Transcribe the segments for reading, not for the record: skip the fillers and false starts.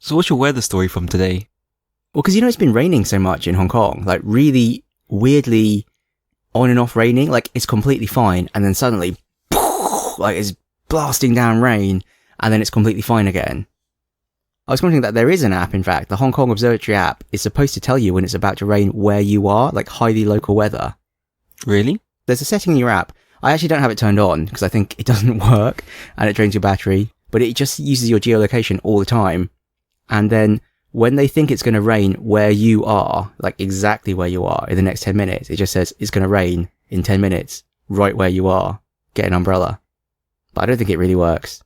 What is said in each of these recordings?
So what's your weather story from today? Well, because it's been raining so much in Hong Kong, like really weirdly on and off raining, like it's completely fine, and then suddenly, like it's blasting down rain, and then it's completely fine again. I was wondering that there is an app, in fact, the Hong Kong Observatory app is supposed to tell you when it's about to rain where you are, like highly local weather. Really? There's a setting in your app. I actually don't have it turned on because I think it doesn't work and it drains your battery, but it just uses your geolocation all the time. And then when they think it's going to rain where you are, like exactly where you are in the next 10 minutes, it just says it's going to rain in 10 minutes, right where you are. Get an umbrella. But I don't think it really works.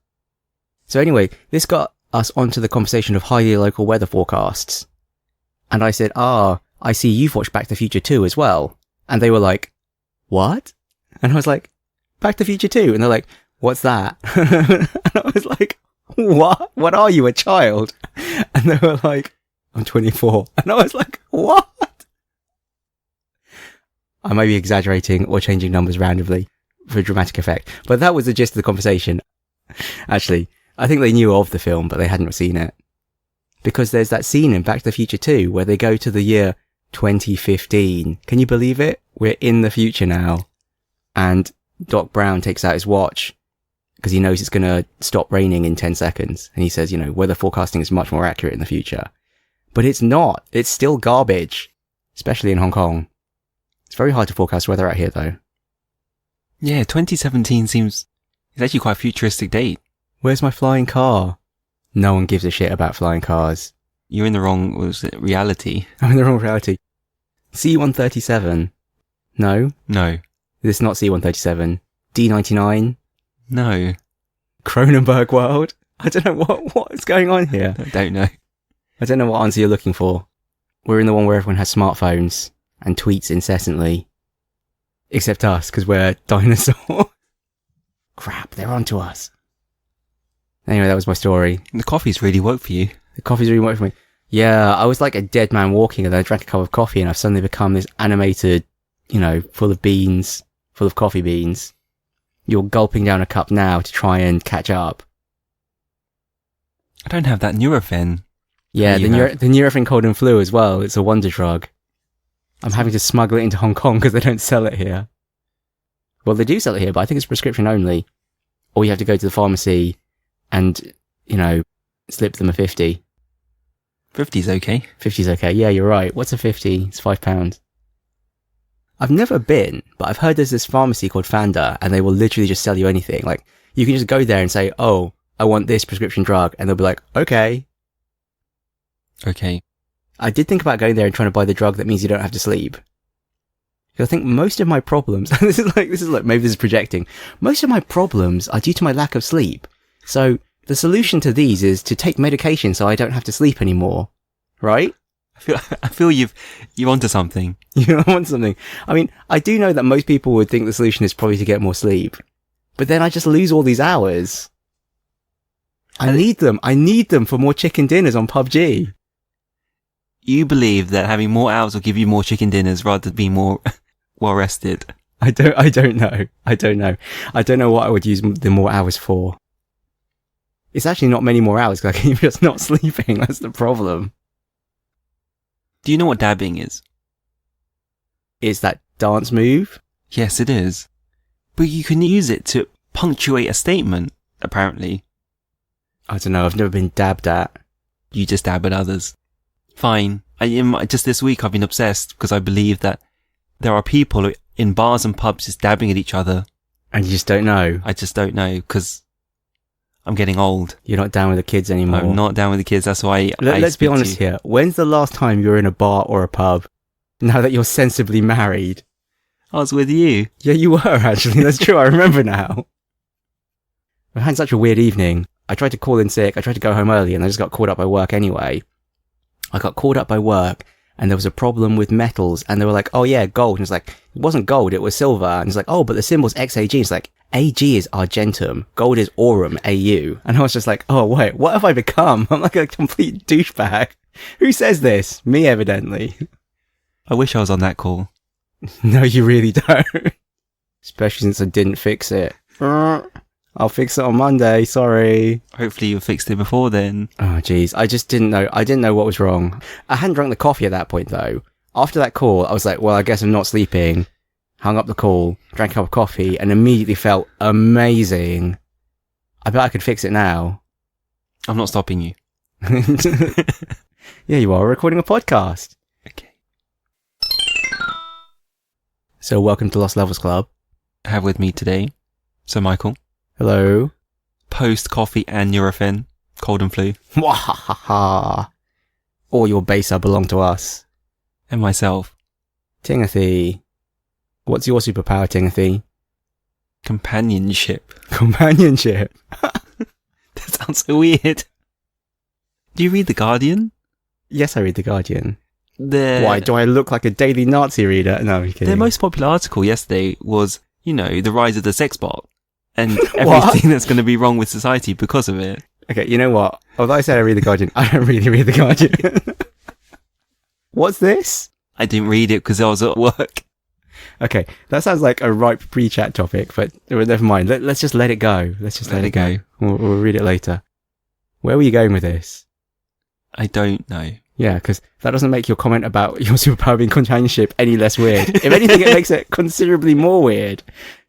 So anyway, this got us onto the conversation of highly local weather forecasts. And I said, I see you've watched Back to the Future 2 as well. And they were like, what? And I was like, Back to the Future 2. And they're like, what's that? And I was like, what? What are you, a child? And they were like, I'm 24. And I was like, what? I might be exaggerating or changing numbers randomly for dramatic effect. But that was the gist of the conversation. Actually, I think they knew of the film, but they hadn't seen it. Because there's that scene in Back to the Future 2 where they go to the year 2015. Can you believe it? We're in the future now. And Doc Brown takes out his watch because he knows it's going to stop raining in 10 seconds. And he says, weather forecasting is much more accurate in the future. But it's not. It's still garbage, especially in Hong Kong. It's very hard to forecast weather out here, though. Yeah, 2017 seems... It's actually quite a futuristic date. Where's my flying car? No one gives a shit about flying cars. You're in the wrong, reality? I'm in the wrong reality. C-137. No? No. This is not C-137. D-99. No. Cronenberg world. I don't know what is going on here. I don't know. I don't know what answer you're looking for. We're in the one where everyone has smartphones and tweets incessantly. Except us, because we're dinosaurs. Crap, they're onto us. Anyway, that was my story. The coffee's really worked for you. The coffee's really worked for me. Yeah, I was like a dead man walking, and then I drank a cup of coffee, and I've suddenly become this animated, full of beans, full of coffee beans. You're gulping down a cup now to try and catch up. I don't have that Nurofen. Yeah, the Nurofen cold and flu as well. It's a wonder drug. I'm having to smuggle it into Hong Kong because they don't sell it here. Well, they do sell it here, but I think it's prescription only. Or you have to go to the pharmacy and, slip them a 50. 50's okay. 50's okay. Yeah, you're right. What's a 50? It's £5. I've never been, but I've heard there's this pharmacy called Fanda, and they will literally just sell you anything. Like, you can just go there and say, oh, I want this prescription drug, and they'll be like, okay. Okay. I did think about going there and trying to buy the drug that means you don't have to sleep. Because I think most of my problems, this is like, maybe this is projecting, most of my problems are due to my lack of sleep. So, the solution to these is to take medication so I don't have to sleep anymore. Right? I feel you're onto something. You're onto something. I mean, I do know that most people would think the solution is probably to get more sleep. But then I just lose all these hours. I need them. I need them for more chicken dinners on PUBG. You believe that having more hours will give you more chicken dinners rather than being more well rested? I don't know. I don't know what I would use the more hours for. It's actually not many more hours because I keep just not sleeping. That's the problem. Do you know what dabbing is? It's that dance move? Yes, it is. But you can use it to punctuate a statement, apparently. I don't know. I've never been dabbed at. You just dab at others. Fine. Just this week I've been obsessed because I believe that there are people in bars and pubs just dabbing at each other. And you just don't know? I just don't know because I'm getting old. You're not down with the kids anymore. I'm not down with the kids. That's why Let's be honest here. When's the last time you were in a bar or a pub? Now that you're sensibly married. I was with you. Yeah, you were actually. That's true. I remember now. I had such a weird evening. I tried to call in sick. I tried to go home early and I just got called up by work anyway. I got called up by work and there was a problem with metals and they were like, oh yeah, gold. And it's like, it wasn't gold, it was silver. And it's like, oh, but the symbol's XAG. It's like, AG is argentum, gold is aurum, AU. And I was just like, oh wait, what have I become? I'm like a complete douchebag. Who says this? Me, evidently. I wish I was on that call. No, you really don't. Especially since I didn't fix it. I'll fix it on Monday. Sorry. Hopefully you fixed it before then. Oh, jeez. I just didn't know. I didn't know what was wrong. I hadn't drunk the coffee at that point, though. After that call, I was like, well, I guess I'm not sleeping. Hung up the call, drank a cup of coffee, and immediately felt amazing. I bet I could fix it now. I'm not stopping you. Yeah, you are recording a podcast. Okay. So welcome to Lost Levels Club. I have with me today, Sir Michael. Hello. Post-coffee and Nurofen. Cold and flu. Wahaha. All your base belong to us. And myself. Timothy. What's your superpower, Timothy? Companionship. Companionship. That sounds so weird. Do you read The Guardian? Yes, I read The Guardian. Their, Why, do I look like a daily Nazi reader? No, I'm kidding. Their most popular article yesterday was, the rise of the sex bot. And everything that's going to be wrong with society because of it. Okay, you know what? Although I said I read The Guardian, I don't really read The Guardian. What's this? I didn't read it because I was at work. Okay, that sounds like a ripe pre-chat topic, but never mind. Let's just let it go. Let's just let it go. We'll read it later. Where were you going with this? I don't know. Yeah, because that doesn't make your comment about your superpower being companionship any less weird. If anything, it makes it considerably more weird.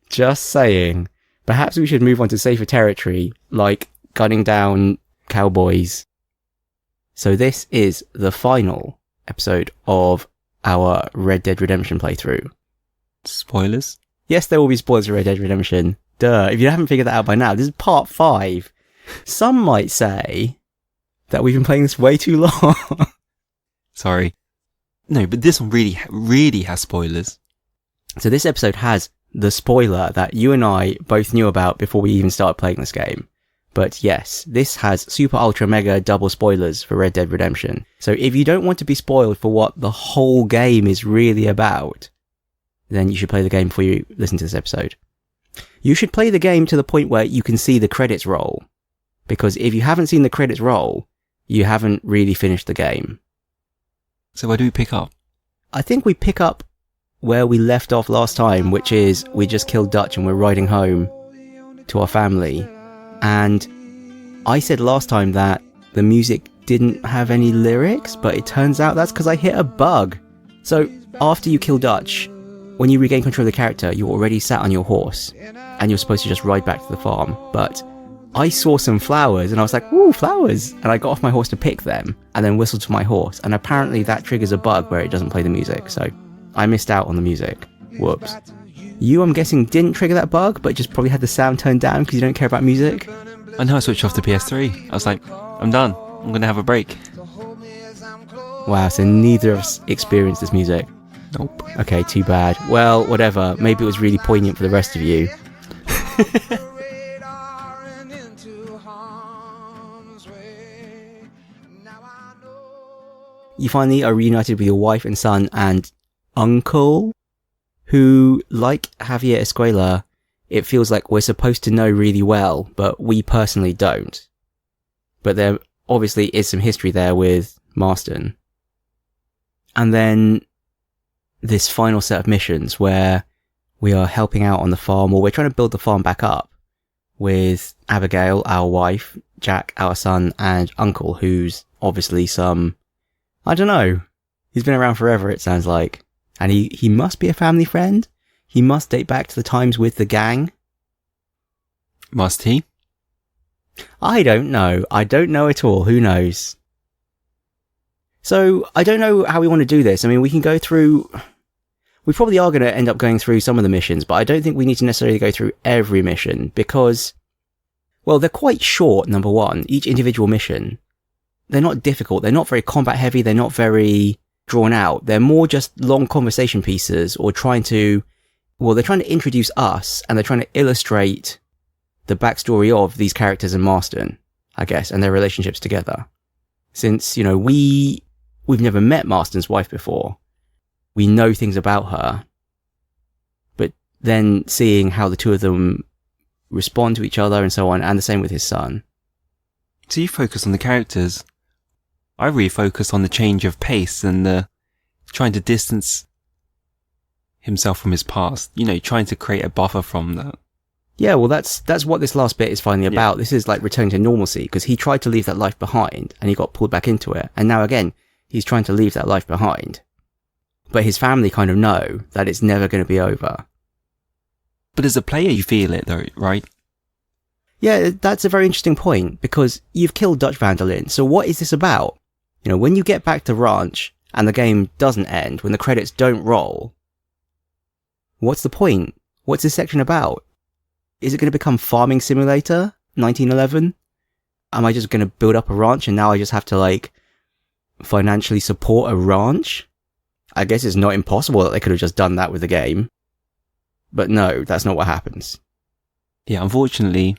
Just saying. Perhaps we should move on to safer territory, like gunning down cowboys. So this is the final episode of our Red Dead Redemption playthrough. Spoilers? Yes, there will be spoilers for Red Dead Redemption. Duh, if you haven't figured that out by now, this is part 5. Some might say that we've been playing this way too long. Sorry. No, but this one really has spoilers. So this episode has the spoiler that you and I both knew about before we even started playing this game. But yes, this has super ultra mega double spoilers for Red Dead Redemption. So if you don't want to be spoiled for what the whole game is really about, then you should play the game before you listen to this episode. You should play the game to the point where you can see the credits roll. Because if you haven't seen the credits roll, you haven't really finished the game. So where do we pick up? I think we pick up where we left off last time, which is we just killed Dutch and we're riding home to our family. And I said last time that the music didn't have any lyrics, but it turns out that's because I hit a bug. So after you kill Dutch, when you regain control of the character, you're already sat on your horse and you're supposed to just ride back to the farm. But I saw some flowers and I was like, ooh, flowers. And I got off my horse to pick them and then whistled to my horse. And apparently that triggers a bug where it doesn't play the music. So I missed out on the music. Whoops. You, I'm guessing, didn't trigger that bug, but just probably had the sound turned down because you don't care about music? I know I switched off the PS3. I was like, I'm done. I'm going to have a break. Wow, so neither of us experienced this music. Nope. Okay, too bad. Well, whatever. Maybe it was really poignant for the rest of you. You finally are reunited with your wife and son and uncle, who, like Javier Escuela, it feels like we're supposed to know really well, but we personally don't. But there obviously is some history there with Marston. And then this final set of missions where we are helping out on the farm, or we're trying to build the farm back up with Abigail, our wife, Jack, our son, and uncle, who's obviously I don't know. He's been around forever, it sounds like. And he must be a family friend? He must date back to the times with the gang? Must he? I don't know. I don't know at all. Who knows? So, I don't know how we want to do this. I mean, we can go through... We probably are going to end up going through some of the missions, but I don't think we need to necessarily go through every mission, because... Well, they're quite short, number one. Each individual mission. They're not difficult. They're not very combat heavy. They're not very drawn out. They're more just long conversation pieces, or they're trying to introduce us, and they're trying to illustrate the backstory of these characters in Marston, I guess, and their relationships together. Since, we've never met Marston's wife before. We know things about her. But then seeing how the two of them respond to each other and so on, and the same with his son. So you focus on the characters. I really focus on the change of pace and the trying to distance himself from his past. Trying to create a buffer from that. Yeah, well, that's what this last bit is finally about. This is like returning to normalcy, because he tried to leave that life behind and he got pulled back into it. And now again, he's trying to leave that life behind. But his family kind of know that it's never going to be over. But as a player, you feel it though, right? Yeah, that's a very interesting point, because you've killed Dutch van der Linde. So what is this about? You know, when you get back to Ranch and the game doesn't end, when the credits don't roll, what's the point? What's this section about? Is it going to become Farming Simulator 1911? Am I just going to build up a ranch and now I just have to like financially support a ranch? I guess it's not impossible that they could have just done that with the game. But no, that's not what happens. Yeah, unfortunately,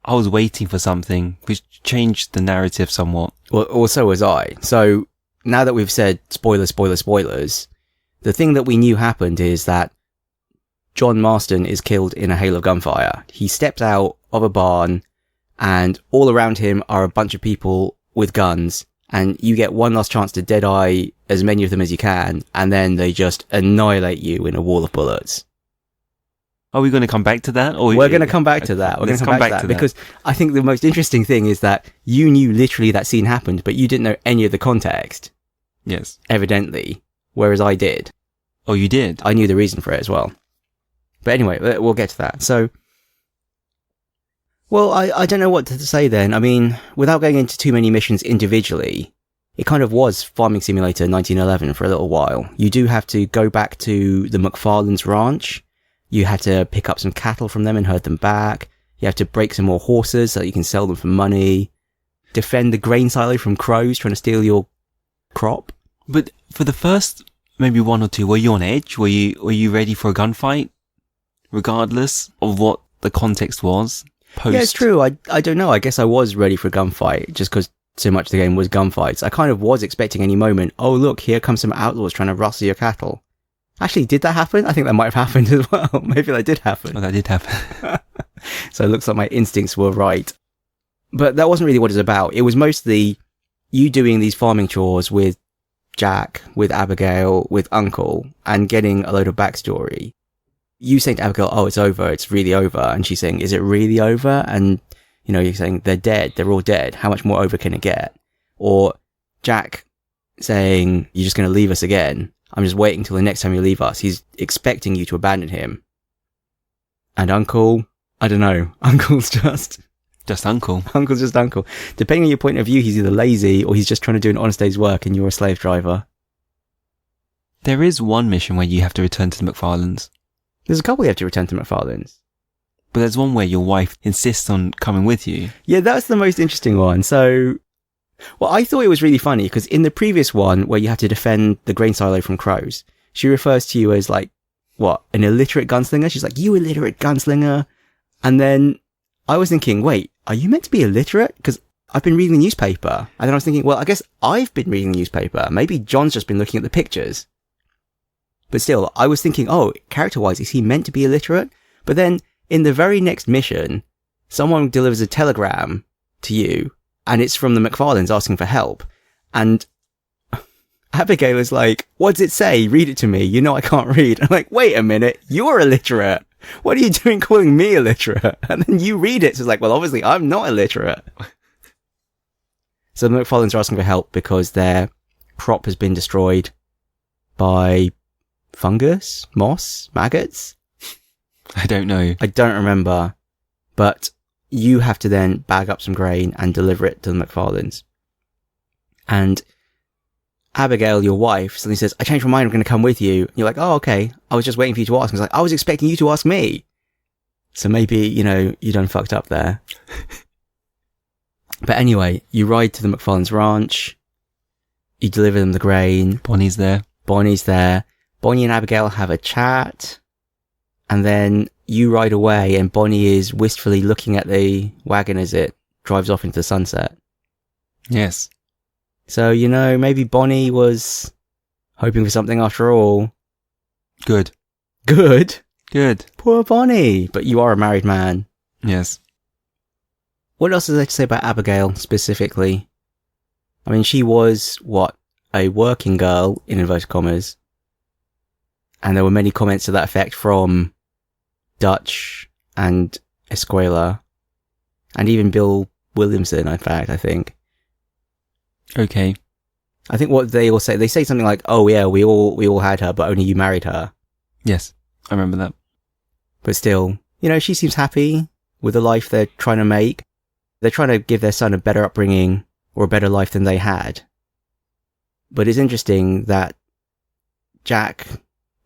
I was waiting for something which changed the narrative somewhat. Well, so was I. So now that we've said spoilers, the thing that we knew happened is that John Marston is killed in a hail of gunfire. He steps out of a barn and all around him are a bunch of people with guns, and you get one last chance to deadeye as many of them as you can, and then they just annihilate you in a wall of bullets. Are we going to come back to that? Or we're going to come back to that. We're going to come back to that because I think the most interesting thing is that you knew literally that scene happened, but you didn't know any of the context. Yes. Evidently. Whereas I did. Oh, you did? I knew the reason for it as well. But anyway, we'll get to that. So, well, I don't know what to say then. I mean, without going into too many missions individually, it kind of was Farming Simulator 1911 for a little while. You do have to go back to the McFarlane's ranch. You have to pick up some cattle from them and herd them back. You have to break some more horses so that you can sell them for money. Defend the grain silo from crows trying to steal your crop. But for the first maybe one or two, were you on edge? Were you ready for a gunfight? Regardless of what the context was? Yeah, it's true. I don't know. I guess I was ready for a gunfight just because so much of the game was gunfights. I kind of was expecting any moment, oh look, here come some outlaws trying to rustle your cattle. Actually, did that happen? I think that might have happened as well. Maybe that did happen. Oh, that did happen. So it looks like my instincts were right. But that wasn't really what it's about. It was mostly you doing these farming chores with Jack, with Abigail, with Uncle, and getting a load of backstory. You saying to Abigail, oh, it's over, it's really over. And she's saying, is it really over? And, you know, you're saying, they're dead, they're all dead. How much more over can it get? Or Jack saying, you're just going to leave us again. I'm just waiting till the next time you leave us. He's expecting you to abandon him. And Uncle, I don't know. Uncle's just Uncle. Uncle's just Uncle. Depending on your point of view, he's either lazy or he's just trying to do an honest day's work and you're a slave driver. There is one mission where you have to return to the McFarlanes. There's a couple you have to return to McFarlane's. But there's one where your wife insists on coming with you. Yeah, that's the most interesting one. So, well, I thought it was really funny because in the previous one where you have to defend the grain silo from crows, she refers to you as like, what, an illiterate gunslinger? She's like, you illiterate gunslinger. And then I was thinking, wait, are you meant to be illiterate? Because I've been reading the newspaper. And then I was thinking, well, I guess I've been reading the newspaper. Maybe John's just been looking at the pictures. But still, I was thinking, oh, character-wise, is he meant to be illiterate? But then, in the very next mission, someone delivers a telegram to you, and it's from the McFarlanes asking for help. And Abigail is like, what does it say? Read it to me. You know I can't read. I'm like, wait a minute, you're illiterate. What are you doing calling me illiterate? And then you read it, so it's like, well, obviously, I'm not illiterate. So the McFarlanes are asking for help because their crop has been destroyed by fungus, moss, maggots. I don't know. I don't remember. But you have to then bag up some grain and deliver it to the McFarlanes. And Abigail, your wife, suddenly says, I changed my mind, I'm going to come with you. And you're like, oh, okay. I was just waiting for you to ask. I was like, I was expecting you to ask me. So maybe, you know, you done fucked up there. But anyway, you ride to the McFarlane's ranch. You deliver them the grain. Bonnie's there. Bonnie and Abigail have a chat. And then you ride away and Bonnie is wistfully looking at the wagon as it drives off into the sunset. Yes. So, you know, maybe Bonnie was hoping for something after all. Good. Poor Bonnie. But you are a married man. Yes. What else is there to say about Abigail specifically? I mean, she was, a working girl, in inverted commas. And there were many comments to that effect from Dutch and Escuela, and even Bill Williamson, in fact, I think. Okay. I think what they say something like, oh yeah, we all had her, but only you married her. Yes, I remember that. But still, she seems happy with the life they're trying to make. They're trying to give their son a better upbringing or a better life than they had. But it's interesting that Jack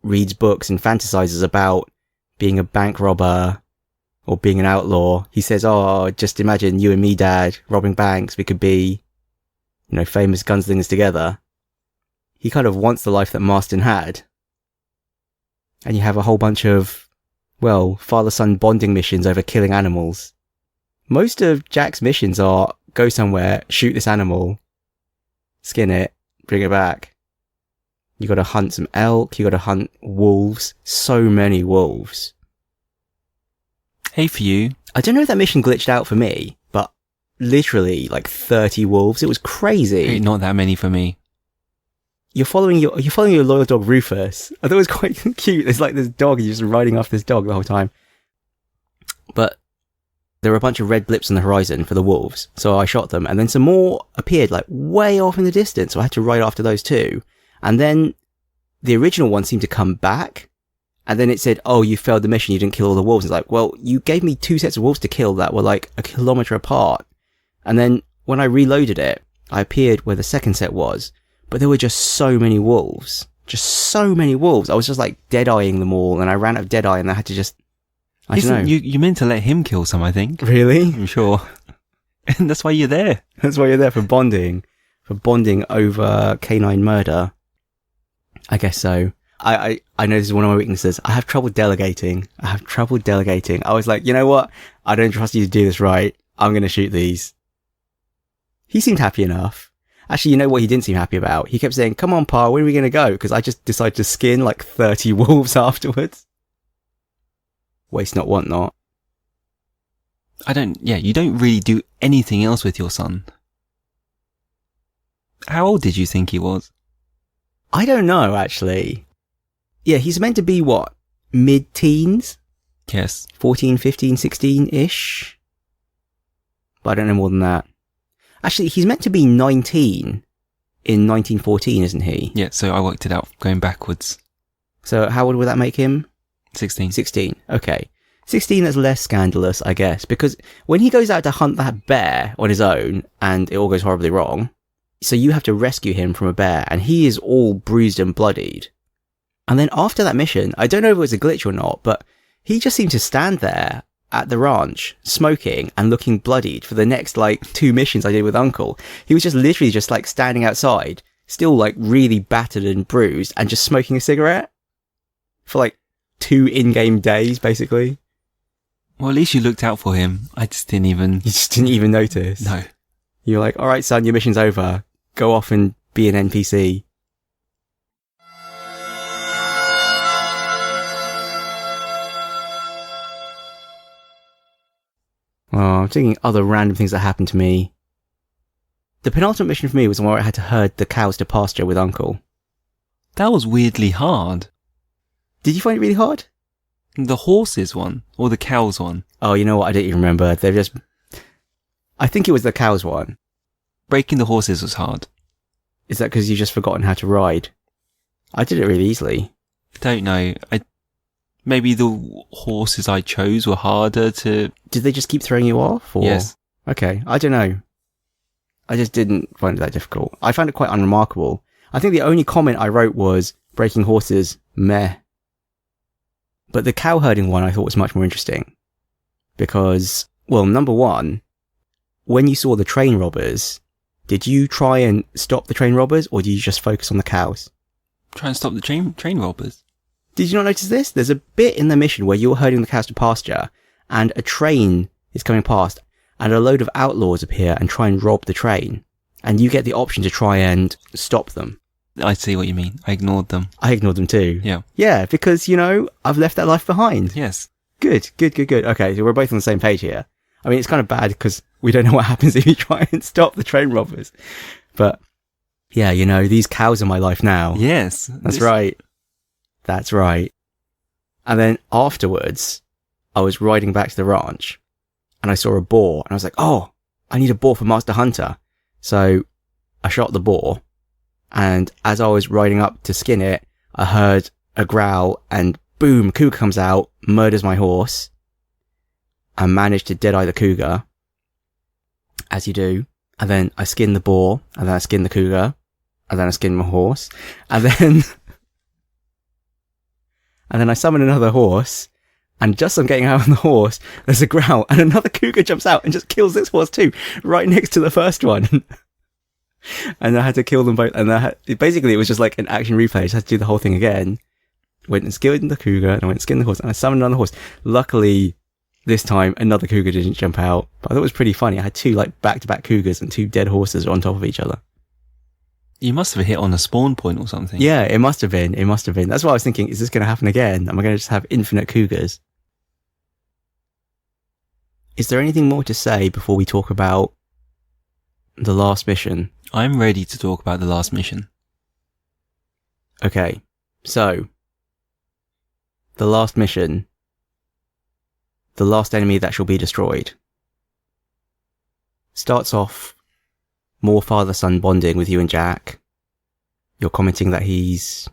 reads books and fantasizes about being a bank robber or being an outlaw. He says, oh, just imagine you and me, Dad, robbing banks. We could be, famous gunslingers together. He kind of wants the life that Marston had. And you have a whole bunch of, father-son bonding missions over killing animals. Most of Jack's missions are go somewhere, shoot this animal, skin it, bring it back. You gotta hunt some elk, you gotta hunt wolves. So many wolves. Hey, for you. I don't know if that mission glitched out for me, but literally like 30 wolves. It was crazy. Hey, not that many for me. You're following your loyal dog Rufus. I thought it was quite cute. There's like this dog, and you're just riding off this dog the whole time. But there were a bunch of red blips on the horizon for the wolves, so I shot them, and then some more appeared like way off in the distance, so I had to ride after those too. And then the original one seemed to come back, and then it said, oh, you failed the mission, you didn't kill all the wolves. It's like, well, you gave me 2 sets of wolves to kill that were like a kilometre apart. And then when I reloaded it, I appeared where the second set was, but there were just so many wolves. Just so many wolves. I was just like dead-eyeing them all, and I ran out of dead-eye, and I had to just... I don't know. You meant to let him kill some, I think. Really? I'm sure. And that's why you're there. That's why you're there, for bonding. For bonding over canine murder. I guess so. I know this is one of my weaknesses. I have trouble delegating. I was like, you know what? I don't trust you to do this right. I'm going to shoot these. He seemed happy enough. Actually, you know what he didn't seem happy about? He kept saying, come on, Pa, when are we going to go? Because I just decided to skin like 30 wolves afterwards. Waste not, want not. You don't really do anything else with your son. How old did you think he was? I don't know, actually. Yeah, he's meant to be what? Mid-teens? Yes. 14, 15, 16-ish? But I don't know more than that. Actually, he's meant to be 19 in 1914, isn't he? Yeah, so I worked it out going backwards. So how old would that make him? 16. 16, okay. 16, that's less scandalous, I guess, because when he goes out to hunt that bear on his own, and it all goes horribly wrong, so you have to rescue him from a bear, and he is all bruised and bloodied. And then after that mission, I don't know if it was a glitch or not, but he just seemed to stand there at the ranch, smoking and looking bloodied for the next, 2 missions I did with Uncle. He was just literally just, standing outside, still, really battered and bruised, and just smoking a cigarette for, 2 in-game days, basically. Well, at least you looked out for him. I just didn't even... You just didn't even notice? No. You're like, alright, son, your mission's over. Go off and be an NPC. Oh, I'm thinking other random things that happened to me. The penultimate mission for me was the one where I had to herd the cows to pasture with Uncle. That was weirdly hard. Did you find it really hard? The horses one, or the cows one? Oh, you know what? I don't even remember. I think it was the cows one. Breaking the horses was hard. Is that because you've just forgotten how to ride? I did it really easily. Don't know. Maybe the horses I chose were harder to... Did they just keep throwing you off? Or? Yes. Okay, I don't know. I just didn't find it that difficult. I found it quite unremarkable. I think the only comment I wrote was, breaking horses, meh. But the cow herding one I thought was much more interesting. Because, well, number one, when you saw the train robbers, did you try and stop the train robbers, or did you just focus on the cows? Try and stop the train robbers. Did you not notice this? There's a bit in the mission where you're herding the cows to pasture, and a train is coming past, and a load of outlaws appear and try and rob the train. And you get the option to try and stop them. I see what you mean. I ignored them. I ignored them too. Yeah. Yeah, because, I've left that life behind. Yes. Good. Okay, so we're both on the same page here. I mean, it's kind of bad because we don't know what happens if you try and stop the train robbers. But, yeah, these cows are my life now. Yes. That's right. And then afterwards, I was riding back to the ranch and I saw a boar and I was like, oh, I need a boar for Master Hunter. So I shot the boar, and as I was riding up to skin it, I heard a growl and boom, cougar comes out, murders my horse. I managed to dead-eye the cougar, as you do. And then I skinned the boar, and then I skinned the cougar, and then I skinned my horse, and then I summoned another horse, and just as I'm getting out on the horse, there's a growl, and another cougar jumps out and just kills this horse too, right next to the first one. And I had to kill them both, and basically it was just like an action replay. I just had to do the whole thing again. Went and skinned the cougar, and I went and skinned the horse, and I summoned another horse. Luckily, this time, another cougar didn't jump out, but I thought it was pretty funny. I had two like back-to-back cougars and two dead horses on top of each other. You must have hit on a spawn point or something. Yeah, it must have been. That's why I was thinking, is this going to happen again? Am I going to just have infinite cougars? Is there anything more to say before we talk about the last mission? I'm ready to talk about the last mission. Okay, so the last mission, the last enemy that shall be destroyed, starts off more father-son bonding with you and Jack. You're commenting that he's,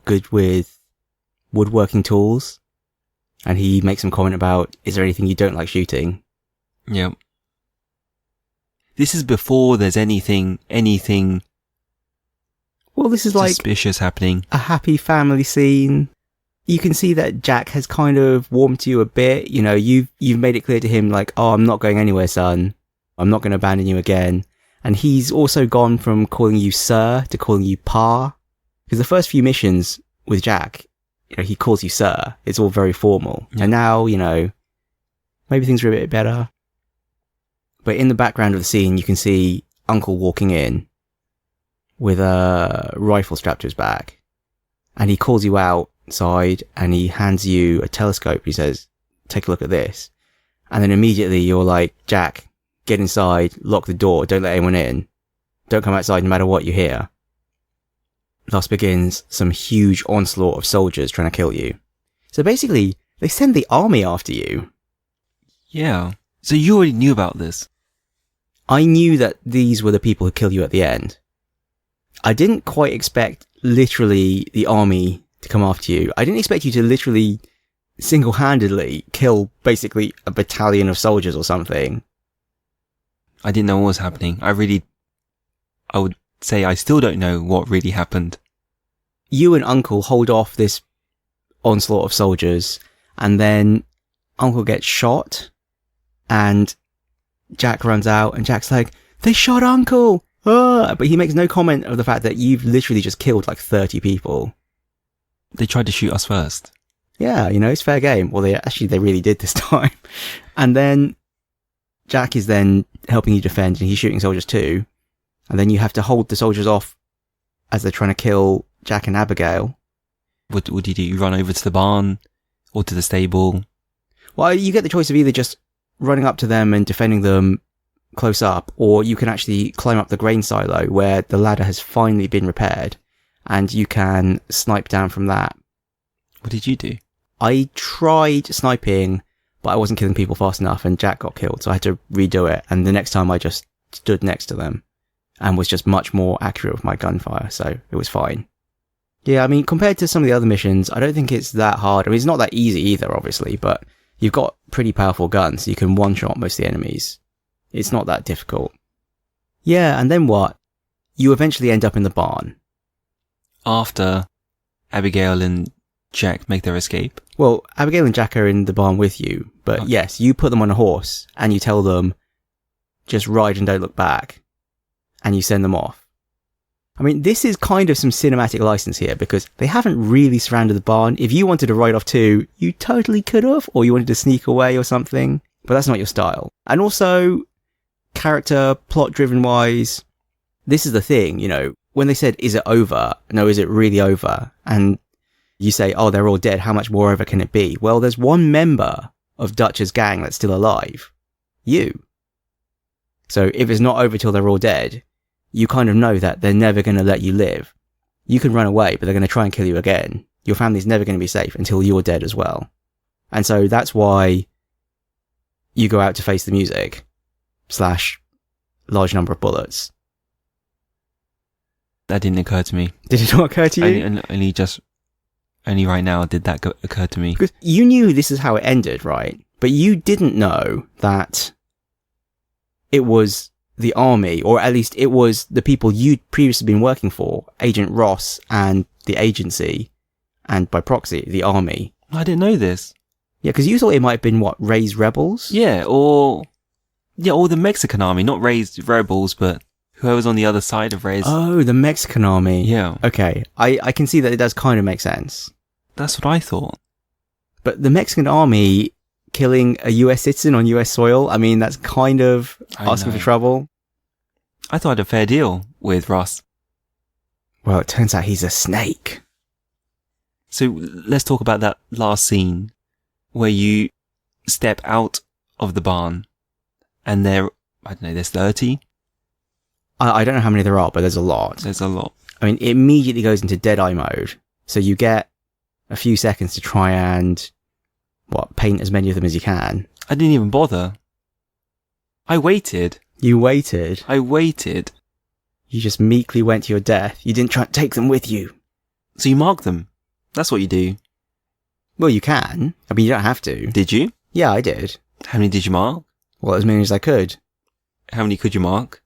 good with woodworking tools. And he makes some comment about, is there anything you don't like shooting? Yep. This is before there's anything well, this is like suspicious happening. A happy family scene. You can see that Jack has kind of warmed to you a bit. You know, you've made it clear to him like, oh, I'm not going anywhere, son. I'm not going to abandon you again. And he's also gone from calling you sir to calling you pa. Because the first few missions with Jack, you know, he calls you sir. It's all very formal. Yeah. And now, you know, maybe things are a bit better. But in the background of the scene, you can see Uncle walking in with a rifle strapped to his back. And he calls you outside and he hands you a telescope. He says, take a look at this. And then immediately you're like, Jack, get inside, lock the door, don't let anyone in. Don't come outside no matter what you hear. Thus begins some huge onslaught of soldiers trying to kill you. So basically, they send the army after you. Yeah. So you already knew about this? I knew that these were the people who kill you at the end. I didn't quite expect literally the army to come after you. I didn't expect you to literally single-handedly kill basically a battalion of soldiers or something. I didn't know what was happening. I would say I still don't know what really happened. You and Uncle hold off this onslaught of soldiers, and then Uncle gets shot, and Jack runs out, and Jack's like, they shot Uncle! Ah! But he makes no comment of the fact that you've literally just killed like 30 people. They tried to shoot us first. Yeah, you know, it's fair game. Well, they really did this time. And then Jack is then helping you defend, and he's shooting soldiers too. And then you have to hold the soldiers off as they're trying to kill Jack and Abigail. What do you do? You run over to the barn or to the stable? Well, you get the choice of either just running up to them and defending them close up, or you can actually climb up the grain silo where the ladder has finally been repaired, and you can snipe down from that. What did you do? I tried sniping, but I wasn't killing people fast enough, and Jack got killed, so I had to redo it. And the next time I just stood next to them and was just much more accurate with my gunfire, so it was fine. Yeah, I mean, compared to some of the other missions, I don't think it's that hard. I mean, it's not that easy either, obviously, but you've got pretty powerful guns, so you can one-shot most of the enemies. It's not that difficult. Yeah, and then what? You eventually end up in the barn. After Abigail and Jack make their escape? Well, Abigail and Jack are in the barn with you, but okay. Yes, you put them on a horse, and you tell them, just ride and don't look back, and you send them off. I mean, this is kind of some cinematic license here, because they haven't really surrounded the barn. If you wanted to ride off too, you totally could have, or you wanted to sneak away or something, but that's not your style. And also, character, plot-driven wise, this is the thing, you know, when they said, is it over? No, is it really over? And you say, oh, they're all dead, how much more over can it be? Well, there's one member of Dutch's gang that's still alive. You. So if it's not over till they're all dead, you kind of know that they're never going to let you live. You can run away, but they're going to try and kill you again. Your family's never going to be safe until you're dead as well. And so that's why you go out to face the music / large number of bullets. That didn't occur to me. Did it not occur to you? Only right now did that occur to me. Because you knew this is how it ended, right? But you didn't know that it was the army, or at least it was the people you'd previously been working for, Agent Ross and the agency, and by proxy, the army. I didn't know this. Yeah, because you thought it might have been, what, Ray's rebels? Yeah, or the Mexican army, not Ray's rebels, but whoever's on the other side of Ray's. Oh, the Mexican army. Yeah. Okay, I can see that it does kind of make sense. That's what I thought. But the Mexican army killing a US citizen on US soil, I mean, that's kind of asking for trouble. I thought I had a fair deal with Ross. Well, it turns out he's a snake. So let's talk about that last scene where you step out of the barn and there's 30. I don't know how many there are, but there's a lot. There's a lot. I mean, it immediately goes into Deadeye mode. So you get a few seconds to try and, paint as many of them as you can. I didn't even bother. I waited. You waited. I waited. You just meekly went to your death. You didn't try to take them with you. So you mark them. That's what you do. Well, you can. I mean, you don't have to. Did you? Yeah, I did. How many did you mark? Well, as many as I could. How many could you mark?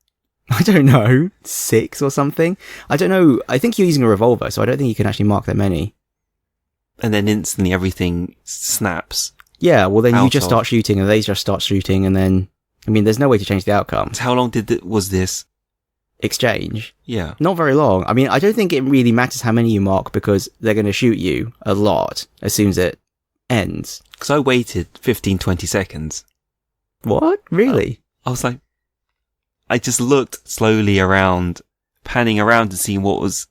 I don't know. 6 or something? I don't know. I think you're using a revolver, so I don't think you can actually mark that many. And then instantly everything snaps. Yeah, well then you just start shooting and they just start shooting and then, I mean, there's no way to change the outcome. So how long was this exchange? Yeah. Not very long. I mean, I don't think it really matters how many you mark because they're going to shoot you a lot as soon as it ends. Because I waited 15, 20 seconds. What? Really? I was like, I just looked slowly around, panning around to see what was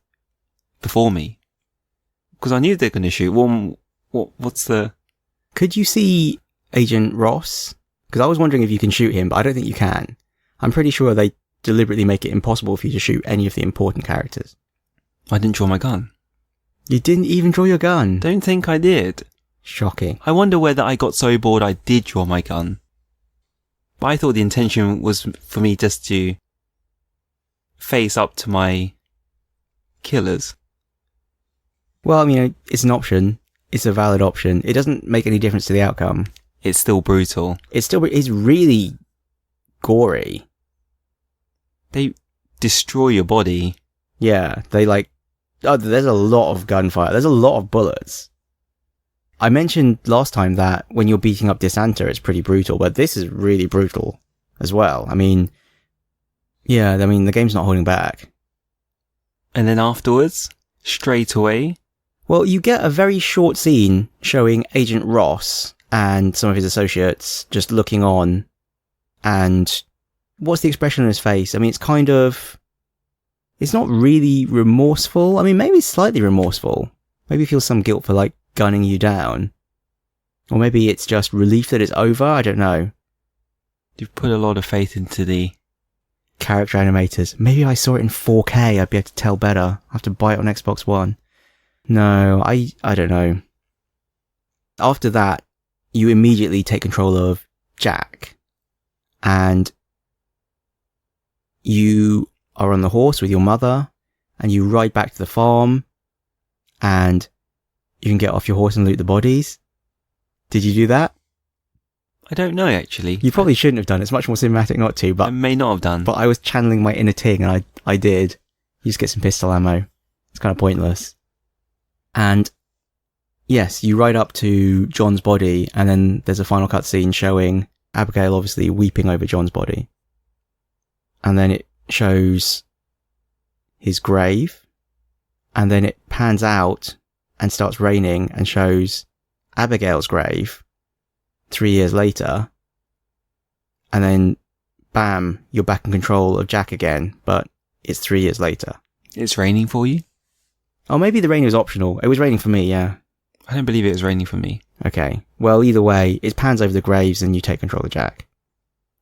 before me. Because I knew they're going to shoot. What's the... Could you see Agent Ross? Because I was wondering if you can shoot him, but I don't think you can. I'm pretty sure they deliberately make it impossible for you to shoot any of the important characters. I didn't draw my gun. You didn't even draw your gun? Don't think I did. Shocking. I wonder whether I got so bored I did draw my gun. But I thought the intention was for me just to face up to my killers. Well, I mean, it's an option. It's a valid option. It doesn't make any difference to the outcome. It's still brutal. It's really gory. They destroy your body. Yeah, there's a lot of gunfire. There's a lot of bullets. I mentioned last time that when you're beating up DeSanta, it's pretty brutal, but this is really brutal as well. I mean, the game's not holding back. And then afterwards, straight away... Well, you get a very short scene showing Agent Ross and some of his associates just looking on. And what's the expression on his face? I mean, it's not really remorseful. I mean, maybe slightly remorseful. Maybe he feels some guilt for, gunning you down. Or maybe it's just relief that it's over. I don't know. You've put a lot of faith into the... character animators. Maybe I saw it in 4K. I'd be able to tell better. I have to buy it on Xbox One. No, I don't know. After that, you immediately take control of Jack. And you are on the horse with your mother. And you ride back to the farm. And you can get off your horse and loot the bodies. Did you do that? I don't know, actually. You probably shouldn't have done. It's much more cinematic not to, but... I may not have done. But I was channeling my inner Ting, and I did. You just get some pistol ammo. It's kind of pointless. And, yes, you ride up to John's body, and then there's a final cutscene showing Abigail obviously weeping over John's body. And then it shows his grave, and then it pans out and starts raining and shows Abigail's grave 3 years later, and then bam, you're back in control of Jack again, but it's 3 years later. It's raining for you? Oh, maybe the rain was optional. It was raining for me, yeah. I don't believe it was raining for me. Okay. Well, either way, it pans over the graves and you take control of Jack.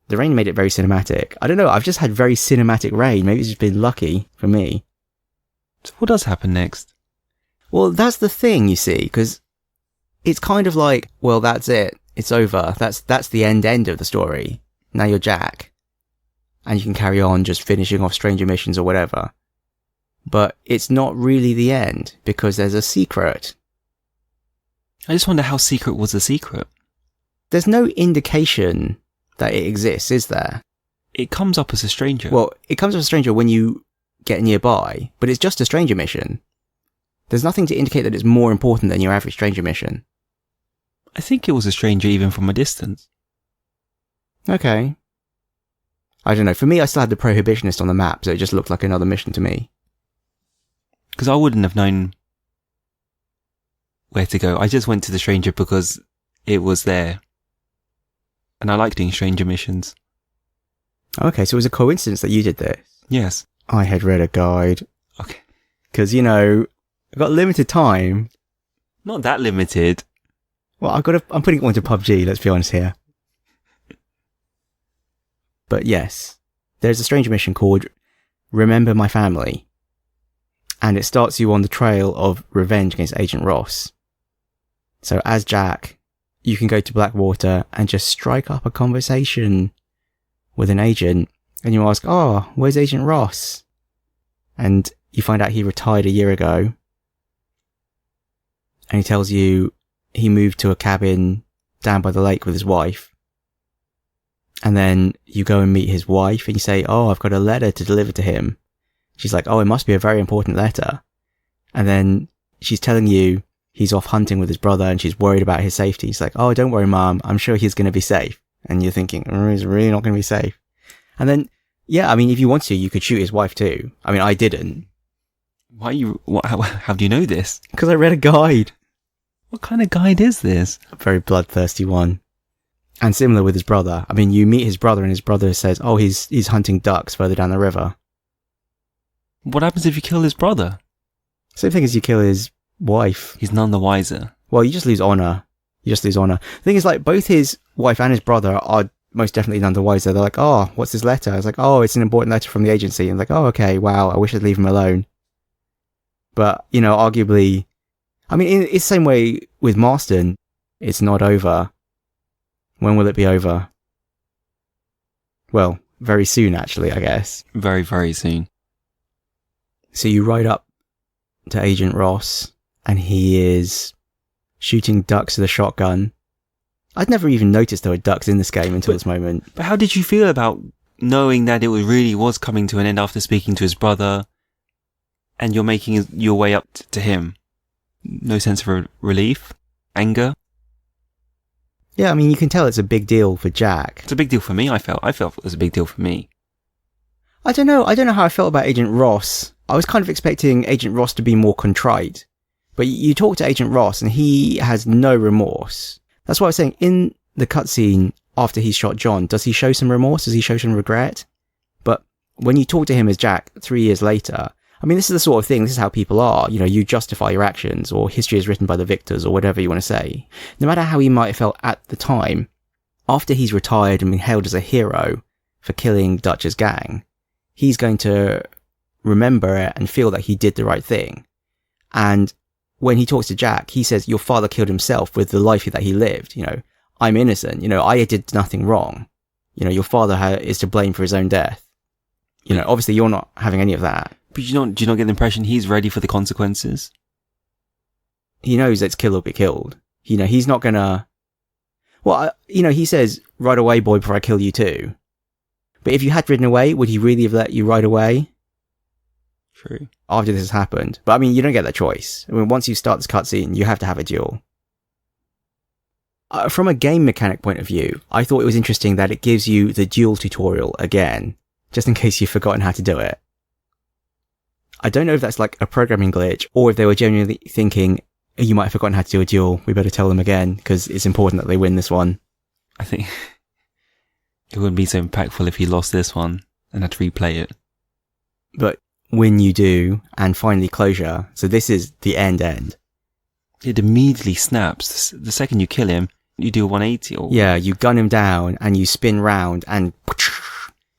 The rain made it very cinematic. I don't know, I've just had very cinematic rain. Maybe it's just been lucky for me. So what does happen next? Well, that's the thing, you see, because it's kind of like, well, that's it. It's over. That's the end of the story. Now you're Jack. And you can carry on just finishing off stranger missions or whatever. But it's not really the end, because there's a secret. I just wonder how secret was the secret. There's no indication that it exists, is there? It comes up as a stranger. Well, it comes up as a stranger when you get nearby, but it's just a stranger mission. There's nothing to indicate that it's more important than your average stranger mission. I think it was a stranger even from a distance. Okay. I don't know. For me, I still had the Prohibitionist on the map, so it just looked like another mission to me. Because I wouldn't have known where to go. I just went to the stranger because it was there. And I like doing stranger missions. Okay, so it was a coincidence that you did this? Yes. I had read a guide. Okay. Because, you know, I've got limited time. Not that limited. Well, I'm putting it onto PUBG, let's be honest here. But yes, there's a stranger mission called Remember My Family. And it starts you on the trail of revenge against Agent Ross. So as Jack, you can go to Blackwater and just strike up a conversation with an agent. And you ask, oh, where's Agent Ross? And you find out he retired a year ago. And he tells you he moved to a cabin down by the lake with his wife. And then you go and meet his wife and you say, oh, I've got a letter to deliver to him. She's like, oh, it must be a very important letter. And then she's telling you he's off hunting with his brother and she's worried about his safety. He's like, oh, don't worry, Mom. I'm sure he's going to be safe. And you're thinking, oh, he's really not going to be safe. And then, yeah, I mean, if you want to, you could shoot his wife too. I mean, I didn't. How do you know this? Because I read a guide. What kind of guide is this? A very bloodthirsty one. And similar with his brother. I mean, you meet his brother and his brother says, oh, he's hunting ducks further down the river. What happens if you kill his brother? Same thing as you kill his wife. He's none the wiser. Well, you just lose honour. The thing is, like, both his wife and his brother are most definitely none the wiser. They're like, oh, what's this letter? I was like, oh, it's an important letter from the agency. And like, oh, okay, wow, I wish I'd leave him alone. But, you know, arguably, I mean, it's the same way with Marston. It's not over. When will it be over? Well, very soon, actually, I guess. Very, very soon. So you ride up to Agent Ross, and he is shooting ducks with a shotgun. I'd never even noticed there were ducks in this game until this moment. But how did you feel about knowing that it really was coming to an end after speaking to his brother, and you're making your way up to him? No sense of relief? Anger? Yeah, I mean, you can tell it's a big deal for Jack. It's a big deal for me, I felt it was a big deal for me. I don't know how I felt about Agent Ross. I was kind of expecting Agent Ross to be more contrite. But you talk to Agent Ross and he has no remorse. That's what I was saying. In the cutscene after he's shot John, does he show some remorse? Does he show some regret? But when you talk to him as Jack 3 years later, I mean, this is the sort of thing, this is how people are. You know, you justify your actions, or history is written by the victors, or whatever you want to say. No matter how he might have felt at the time, after he's retired and been hailed as a hero for killing Dutch's gang, he's going to remember it and feel that he did the right thing. And when he talks to Jack, he says, your father killed himself with the life that he lived. You know, I'm innocent. You know, I did nothing wrong. You know, your father is to blame for his own death. You know, obviously you're not having any of that. But do you not get the impression he's ready for the consequences? He knows it's kill or be killed. You know, he's not gonna... Well, you know, he says, ride away, boy, before I kill you too. But if you had ridden away, would he really have let you ride away? True. After this has happened. But I mean, you don't get that choice. I mean, once you start this cutscene, you have to have a duel. From a game mechanic point of view, I thought it was interesting that it gives you the duel tutorial again, just in case you've forgotten how to do it. I don't know if that's like a programming glitch, or if they were genuinely thinking, oh, you might have forgotten how to do a duel, we better tell them again, because it's important that they win this one. I think it wouldn't be so impactful if he lost this one and had to replay it. But when you do, and finally closure, so this is the end. It immediately snaps. The second you kill him, you do a 180. Or... Yeah, you gun him down, and you spin round, and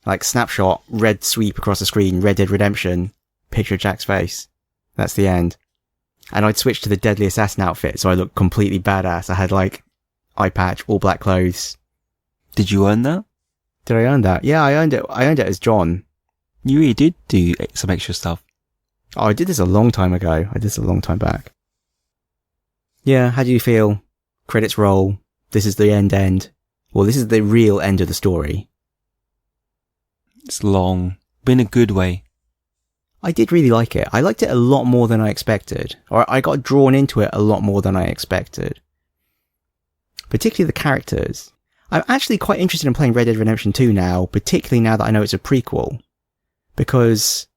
like snapshot, red sweep across the screen, Red Dead Redemption, picture of Jack's face. That's the end. And I'd switched to the Deadly Assassin outfit, so I looked completely badass. I had like eye patch, all black clothes. Did you earn that? Did I earn that? Yeah, I earned it. I earned it as John. You really did do some extra stuff. Oh, I did this a long time ago. I did this a long time back. Yeah, how do you feel? Credits roll. This is the end. Well, this is the real end of the story. It's long, but in a good way. I did really like it. I liked it a lot more than I expected. Or I got drawn into it a lot more than I expected. Particularly the characters. I'm actually quite interested in playing Red Dead Redemption 2 now, particularly now that I know it's a prequel. Because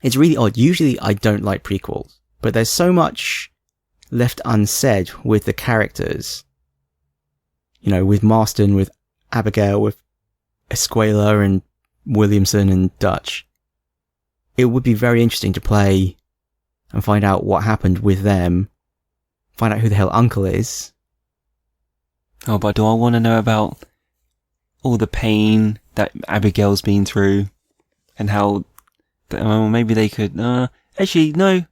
it's really odd. Usually I don't like prequels, but there's so much left unsaid with the characters. You know, with Marston, with Abigail, with Escuela and Williamson and Dutch. It would be very interesting to play and find out what happened with them. Find out who the hell Uncle is. Oh, but do I want to know about all the pain that Abigail's been through and how maybe they could, actually, no.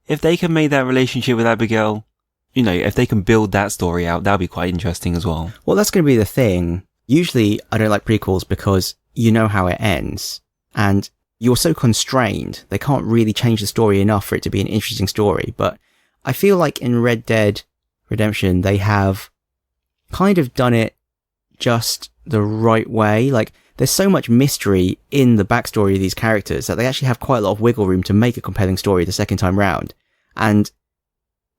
If they can make that relationship with Abigail, you know, if they can build that story out, that'll be quite interesting as well. Well, that's going to be the thing. Usually I don't like prequels because you know how it ends and you're so constrained. They can't really change the story enough for it to be an interesting story. But I feel like in Red Dead Redemption, they have kind of done it just the right way. Like, there's so much mystery in the backstory of these characters that they actually have quite a lot of wiggle room to make a compelling story the second time round. And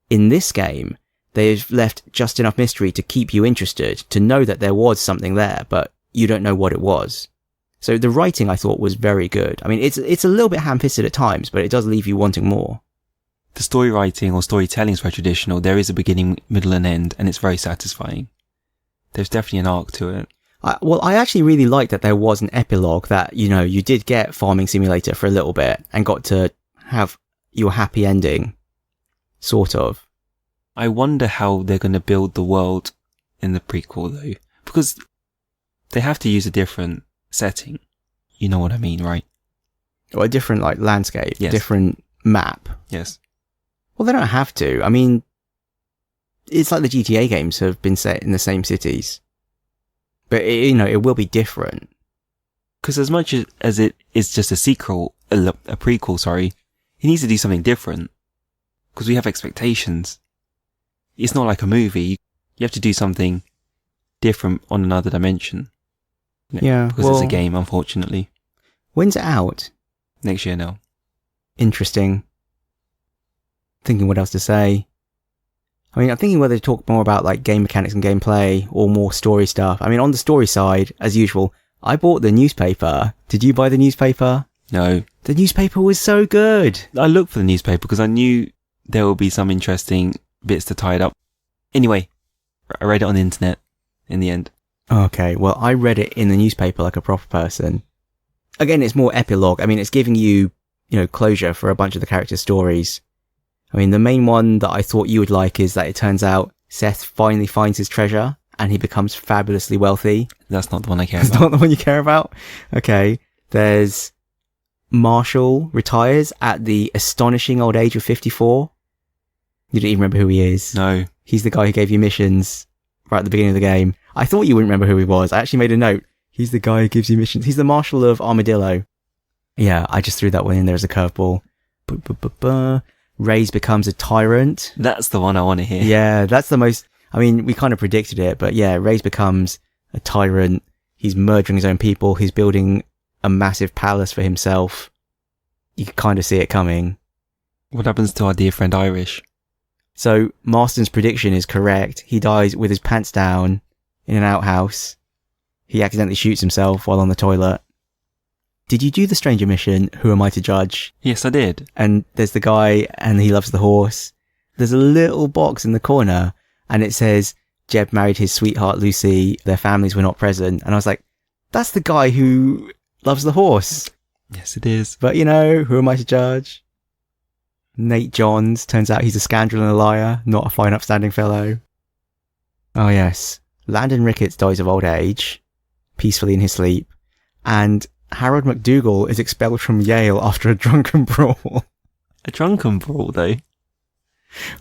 in this game, they've left just enough mystery to keep you interested, to know that there was something there, but you don't know what it was. So the writing, I thought, was very good. I mean, it's a little bit ham-fisted at times, but it does leave you wanting more. The story writing or storytelling is very traditional. There is a beginning, middle and end, and it's very satisfying. There's definitely an arc to it. I actually really liked that there was an epilogue that, you know, you did get Farming Simulator for a little bit and got to have your happy ending. Sort of. I wonder how they're going to build the world in the prequel, though. Because they have to use a different setting. You know what I mean, right? Or a different, like, landscape. Yes. Different map. Yes. Well, they don't have to. I mean, it's like the GTA games have been set in the same cities. But, it will be different. Because as much as it is just a prequel, sorry, he needs to do something different. Because we have expectations. It's not like a movie. You have to do something different on another dimension. Yeah. Because it's a game, unfortunately. When's it out? Next year now. Interesting. Thinking what else to say. I mean, I'm thinking whether to talk more about like game mechanics and gameplay or more story stuff. I mean, on the story side, as usual, I bought the newspaper. Did you buy the newspaper? No. The newspaper was so good. I looked for the newspaper because I knew there would be some interesting bits to tie it up. Anyway, I read it on the internet in the end. Okay, well, I read it in the newspaper like a proper person. Again, it's more epilogue. I mean, it's giving you, closure for a bunch of the characters' stories. I mean, the main one that I thought you would like is that it turns out Seth finally finds his treasure and he becomes fabulously wealthy. That's not the one I care That's about. not the one you care about? Okay. There's Marshall retires at the astonishing old age of 54. You don't even remember who he is. No. He's the guy who gave you missions right at the beginning of the game. I thought you wouldn't remember who he was. I actually made a note. He's the guy who gives you missions. He's the Marshal of Armadillo. Yeah, I just threw that one in there as a curveball. Reyes becomes a tyrant. That's the one I want to hear. Yeah, that's the most... I mean, we kind of predicted it, but yeah, Reyes becomes a tyrant. He's murdering his own people. He's building a massive palace for himself. You can kind of see it coming. What happens to our dear friend Irish? So, Marston's prediction is correct. He dies with his pants down in an outhouse. He accidentally shoots himself while on the toilet. Did you do the stranger mission, Who Am I to Judge? Yes, I did. And there's the guy, and he loves the horse. There's a little box in the corner, and it says, Jeb married his sweetheart Lucy, their families were not present. And I was like, that's the guy who loves the horse. Yes, it is. But, who am I to judge? Nate Johns, turns out he's a scoundrel and a liar, not a fine upstanding fellow. Oh yes, Landon Ricketts dies of old age, peacefully in his sleep, and Harold McDougal is expelled from Yale after a drunken brawl. A drunken brawl, though?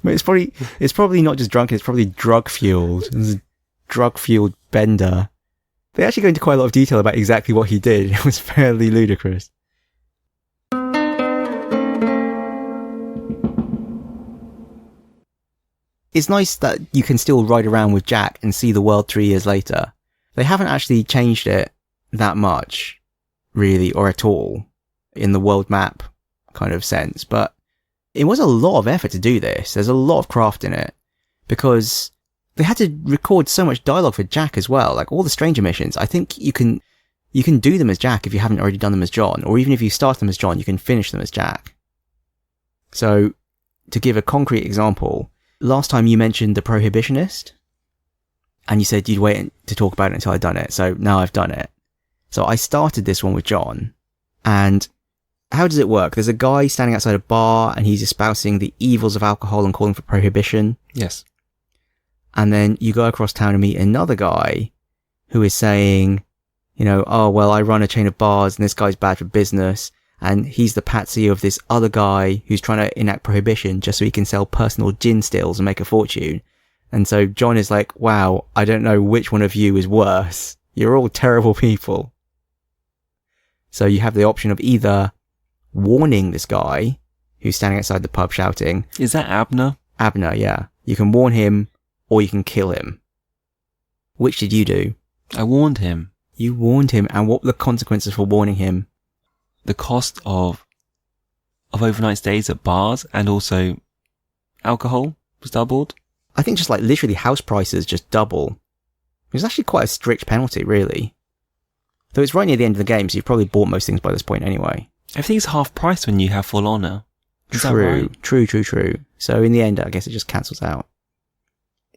But it's probably not just drunken, it's probably drug fueled. There's a drug fueled bender. They actually go into quite a lot of detail about exactly what he did. It was fairly ludicrous. It's nice that you can still ride around with Jack and see the world 3 years later. They haven't actually changed it that much, really, or at all, in the world map kind of sense. But it was a lot of effort to do this. There's a lot of craft in it. Because they had to record so much dialogue for Jack as well. Like all the stranger missions, I think you can do them as Jack if you haven't already done them as John. Or even if you start them as John, you can finish them as Jack. So, to give a concrete example, last time you mentioned The Prohibitionist, and you said you'd wait to talk about it until I'd done it. So now I've done it. So I started this one with John, and how does it work? There's a guy standing outside a bar, and he's espousing the evils of alcohol and calling for prohibition. Yes. And then you go across town and meet another guy who is saying, you know, oh, well, I run a chain of bars, and this guy's bad for business. And he's the patsy of this other guy who's trying to enact prohibition just so he can sell personal gin stills and make a fortune. And so John is like, wow, I don't know which one of you is worse. You're all terrible people. So you have the option of either warning this guy who's standing outside the pub shouting. Is that Abner? Abner, yeah. You can warn him or you can kill him. Which did you do? I warned him. You warned him, and what were the consequences for warning him? The cost of overnight stays at bars and also alcohol was doubled. I think just like literally house prices just double. It was actually quite a strict penalty, really. Though it's right near the end of the game, so you've probably bought most things by this point anyway. Everything's half price when you have full honour. True. So in the end, I guess it just cancels out.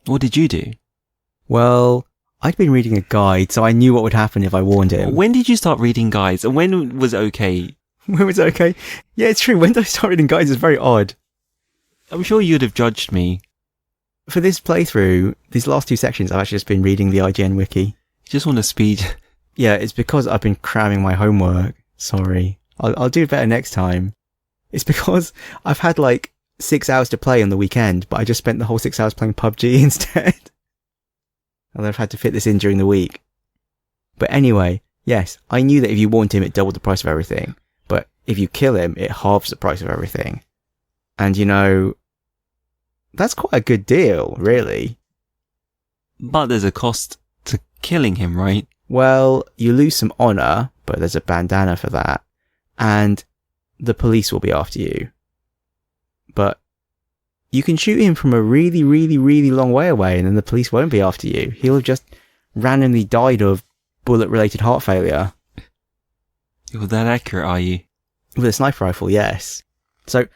What did you do? Well, I'd been reading a guide, so I knew what would happen if I warned him. When did you start reading guides? And when was it okay? When was it okay? Yeah, it's true. When did I start reading guides? It's very odd. I'm sure you'd have judged me. For this playthrough, these last 2 sections, I've actually just been reading the IGN wiki. You just want to speed. Yeah, it's because I've been cramming my homework. Sorry. I'll do better next time. It's because I've had like 6 hours to play on the weekend, but I just spent the whole 6 hours playing PUBG instead. And I've had to fit this in during the week. But anyway, yes, I knew that if you warned him, it doubled the price of everything. But if you kill him, it halves the price of everything. And you know, that's quite a good deal, really. But there's a cost to killing him, right? Well, you lose some honour, but there's a bandana for that. And the police will be after you. But you can shoot him from a really, really, really long way away, and then the police won't be after you. He'll have just randomly died of bullet-related heart failure. You're that accurate, are you? With a sniper rifle, yes. So,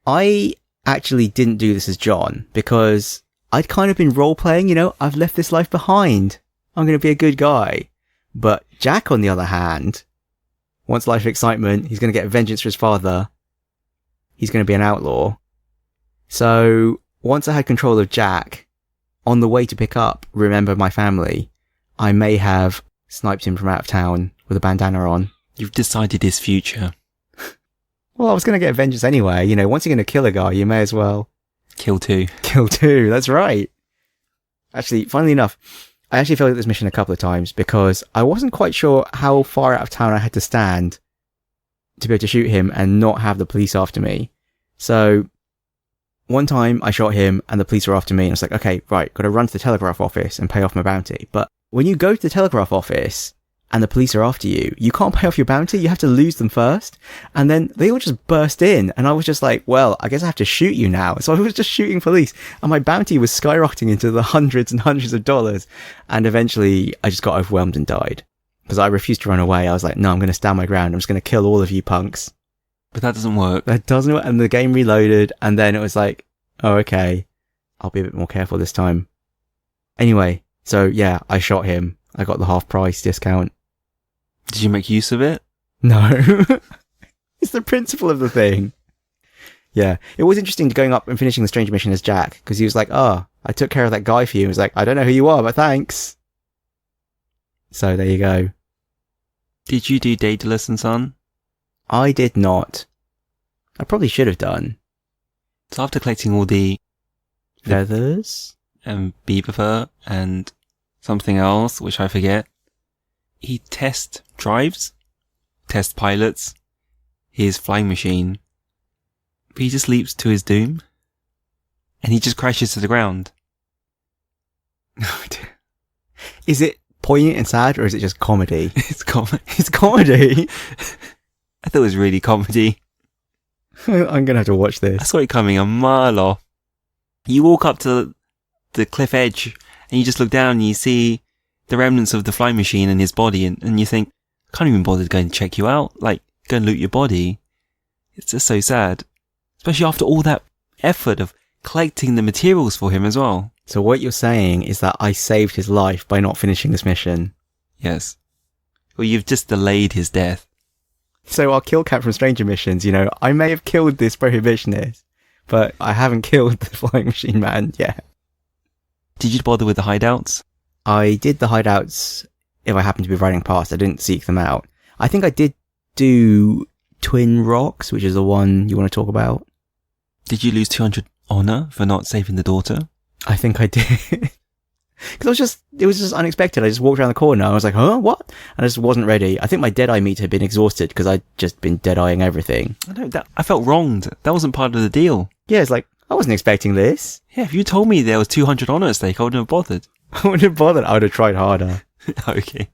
I actually didn't do this as John, because I'd kind of been role-playing, you know, I've left this life behind. I'm going to be a good guy. But Jack, on the other hand, wants life excitement. He's going to get vengeance for his father. He's going to be an outlaw. So, once I had control of Jack, on the way to pick up Remember My Family, I may have sniped him from out of town with a bandana on. You've decided his future. Well, I was going to get vengeance anyway. You know, once you're going to kill a guy, you may as well... Kill 2. Kill 2, that's right. Actually, funnily enough, I actually failed at this mission a couple of times because I wasn't quite sure how far out of town I had to stand to be able to shoot him and not have the police after me. So, one time I shot him and the police were after me and I was like, okay, right, got to run to the telegraph office and pay off my bounty. But when you go to the telegraph office and the police are after you, you can't pay off your bounty, you have to lose them first. And then they all just burst in and I was just like, well, I guess I have to shoot you now. So I was just shooting police and my bounty was skyrocketing into the hundreds and hundreds of dollars. And eventually I just got overwhelmed and died because I refused to run away. I was like, no, I'm going to stand my ground. I'm just going to kill all of you punks. But that doesn't work. That doesn't work. And the game reloaded and then it was like, oh, okay, I'll be a bit more careful this time. Anyway, so yeah, I shot him. I got the half price discount. Did you make use of it? No. It's the principle of the thing. Yeah. It was interesting going up and finishing the stranger mission as Jack, because he was like, oh, I took care of that guy for you. He was like, I don't know who you are, but thanks. So there you go. Did you do Daedalus and Son? I did not. I probably should have done. So after collecting all the feathers, and beaver fur, and something else, which I forget. He drives, test pilots his flying machine, but he just leaps to his doom, and he just crashes to the ground. Is it poignant and sad, or is it just comedy? It's comedy. It's comedy. I thought it was really comedy. I'm gonna have to watch I this. saw it coming a mile off. You walk up to the cliff edge, and you just look down, and you see the remnants of the flying machine and his body, and you think, I can't even bother to go and check you out, like, go and loot your body. It's just so sad. Especially after all that effort of collecting the materials for him as well. So what you're saying is that I saved his life by not finishing this mission. Yes. Well, you've just delayed his death. So our kill cam from Stranger Missions, I may have killed this prohibitionist, but I haven't killed the flying machine man yet. Did you bother with the hideouts? I did the hideouts if I happened to be riding past. I didn't seek them out. I think I did do Twin Rocks, which is the one you want to talk about. Did you lose 200 honor for not saving the daughter? I think I did. Because it was just unexpected. I just walked around the corner and I was like, huh, what? And I just wasn't ready. I think my Deadeye meter had been exhausted because I'd just been Deadeyeing everything. I felt wronged. That wasn't part of the deal. Yeah, it's like, I wasn't expecting this. Yeah, if you told me there was 200 honor at stake, I wouldn't have bothered. I wouldn't have bothered. I would have tried harder. Okay.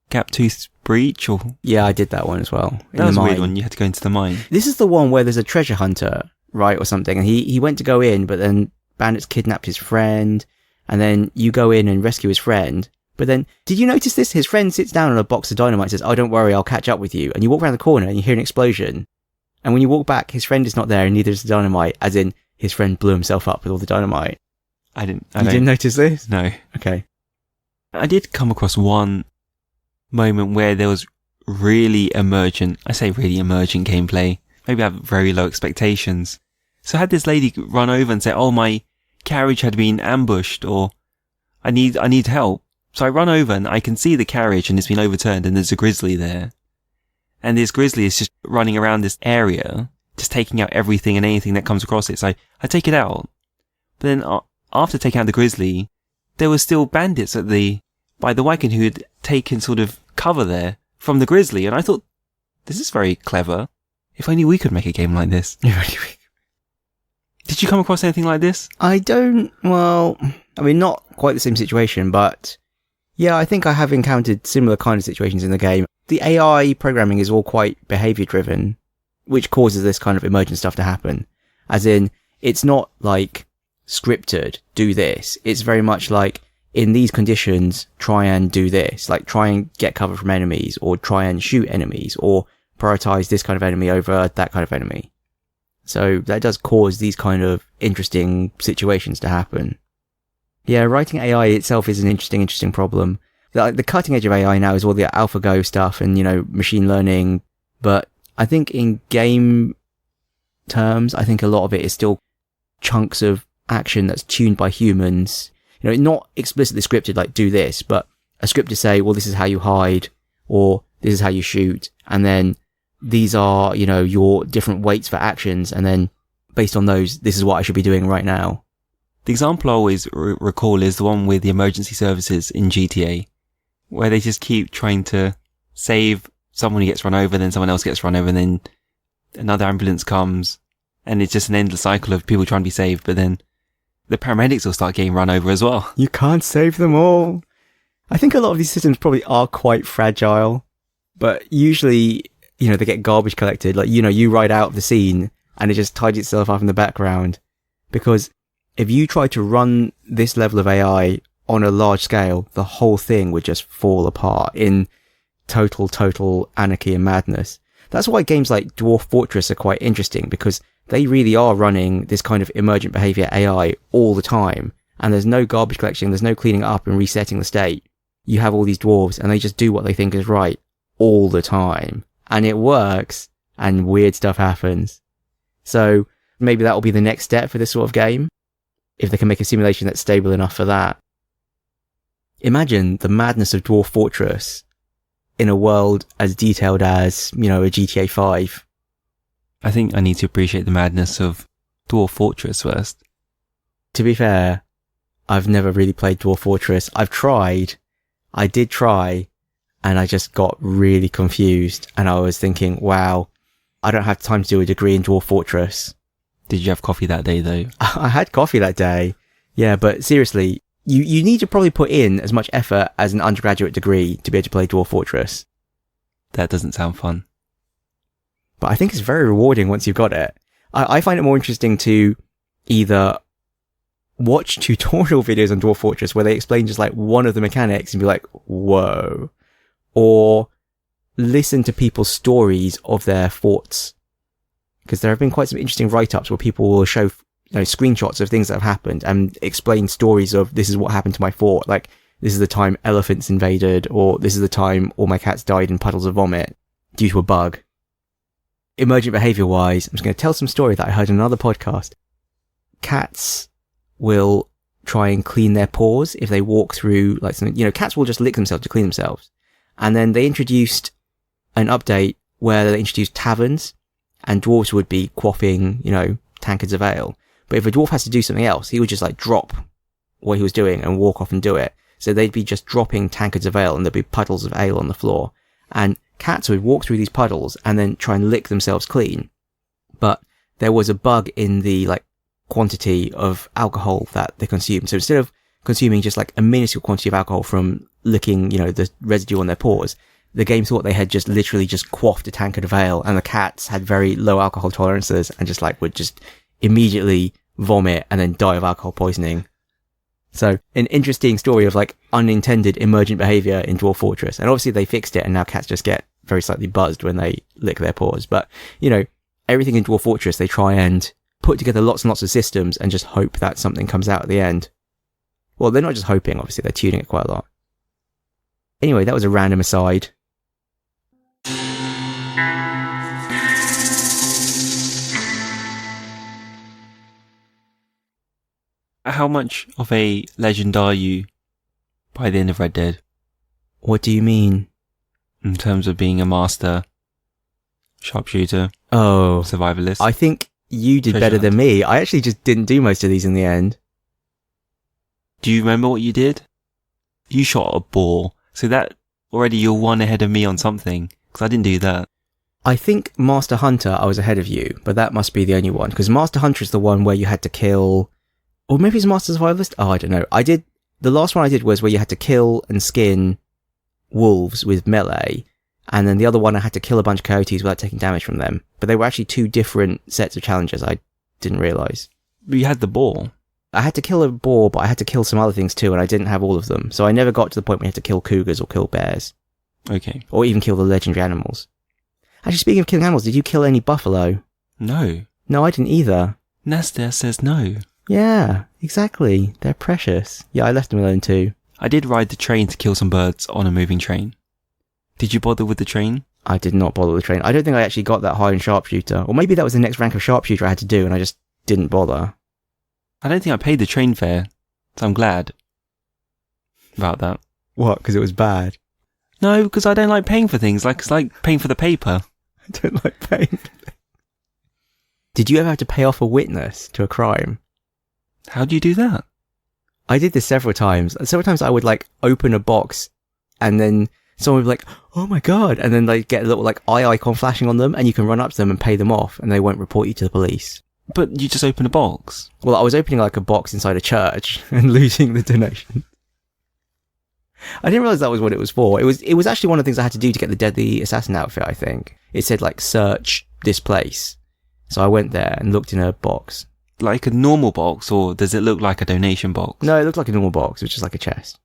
Gaptooth Breach, or... Yeah, I did that one as well. That was a weird one. You had to go into the mine. This is the one where there's a treasure hunter, right, or something, and he went to go in, but then bandits kidnapped his friend, and then you go in and rescue his friend. But then, did you notice this? His friend sits down on a box of dynamite and says, oh, don't worry, I'll catch up with you. And you walk around the corner and you hear an explosion. And when you walk back, his friend is not there and neither is the dynamite, as in his friend blew himself up with all the dynamite. I didn't notice this? No. Okay. I did come across one moment where there was really emergent gameplay. Maybe I have very low expectations. So I had this lady run over and say, oh, my carriage had been ambushed, or I need help. So I run over and I can see the carriage and it's been overturned and there's a grizzly there. And this grizzly is just running around this area, just taking out everything and anything that comes across it. So I take it out. But then after taking out the grizzly, there were still bandits by the wagon who had taken sort of cover there from the grizzly. And I thought, this is very clever. If only we could make a game like this. Did you come across anything like this? Not quite the same situation, but yeah, I think I have encountered similar kind of situations in the game. The AI programming is all quite behavior driven, which causes this kind of emergent stuff to happen. As in, it's not like scripted, do this. It's very much like, in these conditions, try and do this. Like, try and get cover from enemies, or try and shoot enemies, or prioritize this kind of enemy over that kind of enemy. So that does cause these kind of interesting situations to happen. Yeah, writing AI itself is an interesting problem. The cutting edge of AI now is all the AlphaGo stuff and, machine learning. But I think in game terms, I think a lot of it is still chunks of action that's tuned by humans. Not explicitly scripted, like do this, but a script to say, well, this is how you hide, or this is how you shoot. And then these are, your different weights for actions. And then based on those, this is what I should be doing right now. The example I always recall is the one with the emergency services in GTA, where they just keep trying to save someone who gets run over, then someone else gets run over, and then another ambulance comes, and it's just an endless cycle of people trying to be saved, but then the paramedics will start getting run over as well. You can't save them all. I think a lot of these systems probably are quite fragile, but usually, they get garbage collected. Like, you ride out of the scene and it just tidies itself up in the background. Because if you try to run this level of AI on a large scale, the whole thing would just fall apart in total anarchy and madness. That's why games like Dwarf Fortress are quite interesting, because they really are running this kind of emergent behavior AI all the time. And there's no garbage collection, there's no cleaning up and resetting the state. You have all these dwarves and they just do what they think is right all the time. And it works, and weird stuff happens. So maybe that will be the next step for this sort of game, if they can make a simulation that's stable enough for that. Imagine the madness of Dwarf Fortress in a world as detailed as, a GTA 5. I think I need to appreciate the madness of Dwarf Fortress first. To be fair, I've never really played Dwarf Fortress. I've tried. I did try, and I just got really confused. And I was thinking, wow, I don't have time to do a degree in Dwarf Fortress. Did you have coffee that day, though? I had coffee that day. Yeah, but seriously, you need to probably put in as much effort as an undergraduate degree to be able to play Dwarf Fortress. That doesn't sound fun. But I think it's very rewarding once you've got it. I find it more interesting to either watch tutorial videos on Dwarf Fortress where they explain just like one of the mechanics and be like, whoa, or listen to people's stories of their forts. Because there have been quite some interesting write-ups where people will show, screenshots of things that have happened and explain stories of this is what happened to my fort. Like, this is the time elephants invaded, or this is the time all my cats died in puddles of vomit due to a bug. Emergent behaviour wise, I'm just going to tell some story that I heard in another podcast. Cats will try and clean their paws if they walk through like something, cats will just lick themselves to clean themselves. And then they introduced an update where they introduced taverns and dwarves would be quaffing, tankards of ale. But if a dwarf has to do something else, he would just like drop what he was doing and walk off and do it. So they'd be just dropping tankards of ale and there'd be puddles of ale on the floor. And cats would walk through these puddles and then try and lick themselves clean. But there was a bug in the quantity of alcohol that they consumed. So instead of consuming just like a minuscule quantity of alcohol from licking, the residue on their paws, the game thought they had just literally just quaffed a tankard of ale, and the cats had very low alcohol tolerances and just would just immediately vomit and then die of alcohol poisoning. So an interesting story of unintended emergent behavior in Dwarf Fortress. And obviously they fixed it and now cats just get very slightly buzzed when they lick their paws. But, everything in Dwarf Fortress, they try and put together lots and lots of systems and just hope that something comes out at the end. Well, they're not just hoping, obviously, they're tuning it quite a lot. Anyway, that was a random aside. How much of a legend are you by the end of Red Dead? What do you mean? In terms of being a master sharpshooter, survivalist. I think you did better than me. I actually just didn't do most of these in the end. Do you remember what you did? You shot a boar. So that already you're one ahead of me on something. Because I didn't do that. I think Master Hunter I was ahead of you. But that must be the only one. Because Master Hunter is the one where you had to kill... Or maybe it's Master Survivalist? Oh, I don't know. The last one I did was where you had to kill and skin wolves with melee. And then the other one I had to kill a bunch of coyotes without taking damage from them. But they were actually two different sets of challenges. I didn't realise. But you had the boar. I had to kill a boar, but I had to kill some other things too, and I didn't have all of them. So I never got to the point where you had to kill cougars or kill bears. Okay. Or even kill the legendary animals. Actually, speaking of killing animals, did you kill any buffalo? No. No, I didn't either. Nastia says no. Yeah, exactly. They're precious. Yeah, I left them alone too. I did ride the train to kill some birds on a moving train. Did you bother with the train? I did not bother with the train. I don't think I actually got that high in sharpshooter. Or maybe that was the next rank of sharpshooter I had to do, and I just didn't bother. I don't think I paid the train fare, so I'm glad about that. What, because it was bad? No, because I don't like paying for things. It's like paying for the paper. I don't like paying. Did you ever have to pay off a witness to a crime? How do you do that? I did this several times. Several times I would open a box and then someone would be like, oh my god, and then they get a little eye icon flashing on them and you can run up to them and pay them off and they won't report you to the police. But you just open a box. Well, I was opening a box inside a church and losing the donation. I didn't realise that was what it was for. It was actually one of the things I had to do to get the Deadly Assassin outfit, I think. It said search this place. So I went there and looked in a box. Like a normal box, or does it look like a donation box? No, it looked like a normal box, which is like a chest.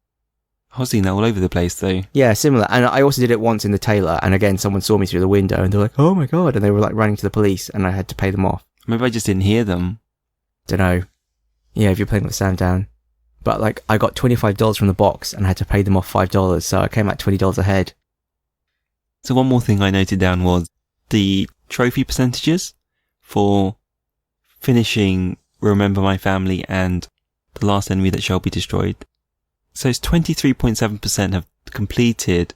I was seeing that all over the place though. Yeah, similar. And I also did it once in the tailor, and again someone saw me through the window and they were like, oh my god, and they were running to the police and I had to pay them off. Maybe I just didn't hear them. Dunno. Yeah, if you're playing with sound down. But I got $25 from the box and I had to pay them off $5, so I came out $20 ahead. So one more thing I noted down was the trophy percentages for finishing Remember My Family and The Last Enemy That Shall Be Destroyed. So it's 23.7% have completed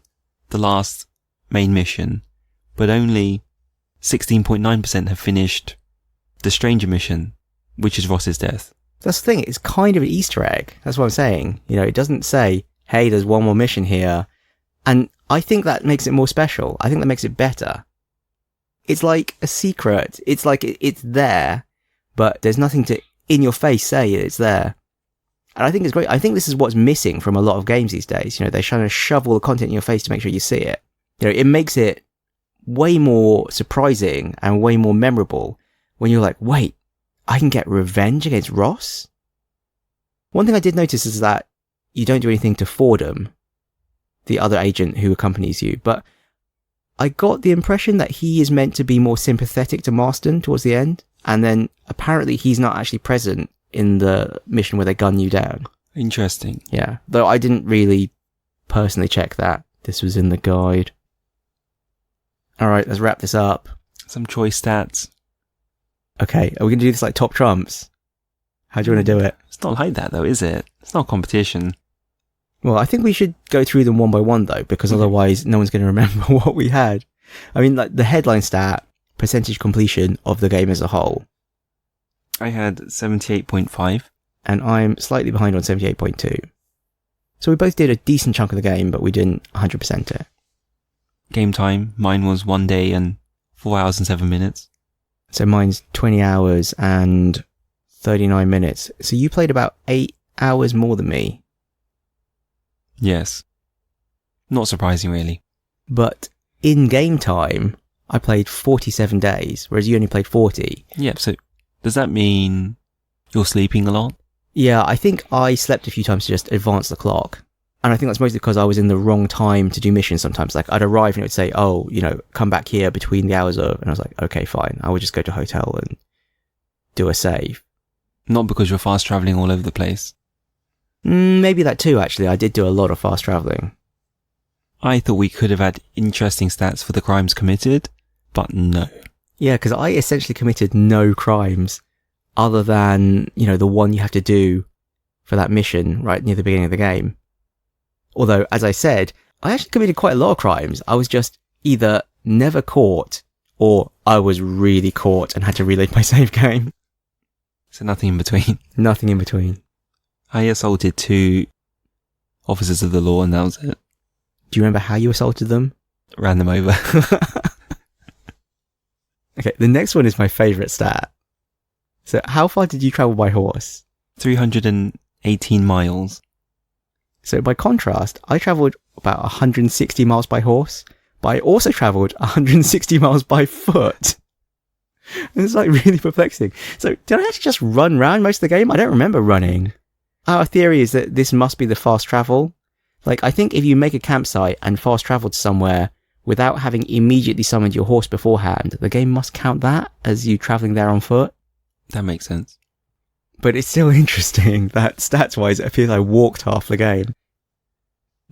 the last main mission, but only 16.9% have finished the Stranger mission, which is Ross's death. That's the thing, it's kind of an Easter egg. That's what I'm saying. You know, it doesn't say, hey, there's one more mission here. And I think that makes it more special. I think that makes it better. It's like a secret. It's like it's there, but there's nothing to, in your face, say it's there. And I think it's great. I think this is what's missing from a lot of games these days. You know, they're trying to shove all the content in your face to make sure you see it. You know, it makes it way more surprising and way more memorable when you're like, wait, I can get revenge against Ross? One thing I did notice is that you don't do anything to Fordham, the other agent who accompanies you, but I got the impression that he is meant to be more sympathetic to Marston towards the end, and then apparently he's not actually present in the mission where they gun you down. Interesting. Yeah, though I didn't really personally check that. This was in the guide. Alright, let's wrap this up. Some choice stats. Okay, are we going to do this like top trumps? How do you want to do it? It's not like that though, is it? It's not competition. Well, I think we should go through them one by one though, because otherwise no one's going to remember what we had. I mean, like the headline stat, percentage completion of the game as a whole. I had 78.5. And I'm slightly behind on 78.2. So we both did a decent chunk of the game, but we didn't 100% it. Game time, mine was 1 day and 4 hours and 7 minutes. So mine's 20 hours and 39 minutes. So you played about 8 hours more than me. Yes. Not surprising, really. But in game time, I played 47 days, whereas you only played 40. Yeah, so does that mean you're sleeping a lot? Yeah, I think I slept a few times to just advance the clock. And I think that's mostly because I was in the wrong time to do missions sometimes. Like, I'd arrive and it would say, oh, you know, come back here between the hours of... And I was like, okay, fine. I would just go to a hotel and do a save. Not because you're fast travelling all over the place. Maybe that too, actually. I did do a lot of fast travelling. I thought we could have had interesting stats for the crimes committed, but no. Yeah, because I essentially committed no crimes other than, you know, the one you have to do for that mission right near the beginning of the game. Although, as I said, I actually committed quite a lot of crimes. I was just either never caught or I was really caught and had to reload my save game. So nothing in between. Nothing in between. I assaulted 2 officers of the law and that was it. Do you remember how you assaulted them? Ran them over. Okay, the next one is my favourite stat. So how far did you travel by horse? 318 miles. So by contrast, I travelled about 160 miles by horse, but I also travelled 160 miles by foot. And it's like really perplexing. So did I actually just run around most of the game? I don't remember running. Our theory is that this must be the fast travel. Like, I think if you make a campsite and fast travel to somewhere without having immediately summoned your horse beforehand, the game must count that as you travelling there on foot. That makes sense. But it's still interesting that stats-wise, it appears I walked half the game.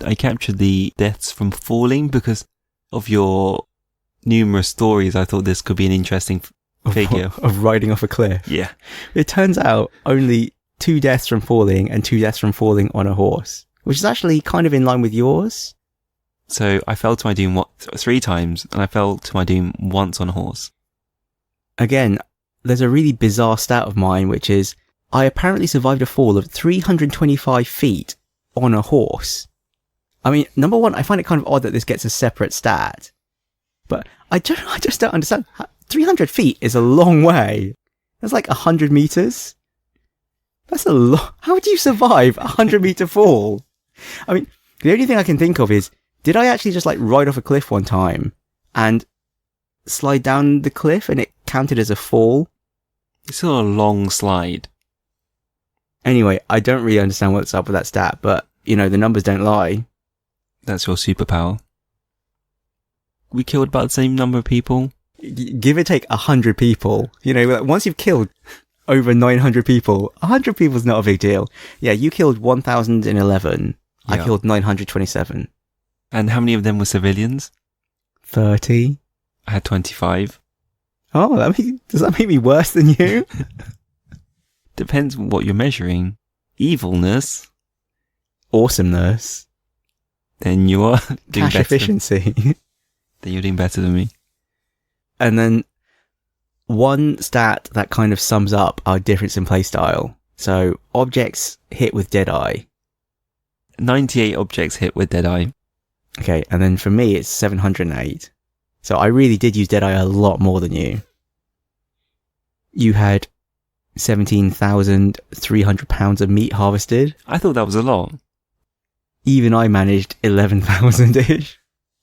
I captured the deaths from falling because of your numerous stories. I thought this could be an interesting figure. Of riding off a cliff. Yeah. It turns out only 2 deaths from falling and 2 deaths from falling on a horse, which is actually kind of in line with yours. So I fell to my doom 3 times and I fell to my doom once on a horse. Again, there's a really bizarre stat of mine, which is I apparently survived a fall of 325 feet on a horse. I mean, number one, I find it kind of odd that this gets a separate stat. But I just don't understand. 300 feet is a long way. That's like 100 meters. That's a lot. How would you survive a 100 meter fall? I mean, the only thing I can think of is, did I actually just like ride off a cliff one time and slide down the cliff and it counted as a fall? It's still a long slide. Anyway, I don't really understand what's up with that stat, but, you know, the numbers don't lie. That's your superpower. We killed about the same number of people. Give or take 100 people. You know, like, once you've killed over 900 people, 100 people is not a big deal. Yeah, you killed 1,011. Yeah. I killed 927. And how many of them were civilians? 30. I had 25. Oh, does that make me worse than you? Depends what you're measuring. Evilness. Awesomeness. Then you are doing Cash better. Efficiency. Then you're doing better than me. And then one stat that kind of sums up our difference in playstyle So, objects hit with Deadeye. 98 objects hit with Deadeye. Okay, and then for me, it's 708. So I really did use Deadeye a lot more than you. You had 17,300 pounds of meat harvested. I thought that was a lot. Even I managed 11,000-ish.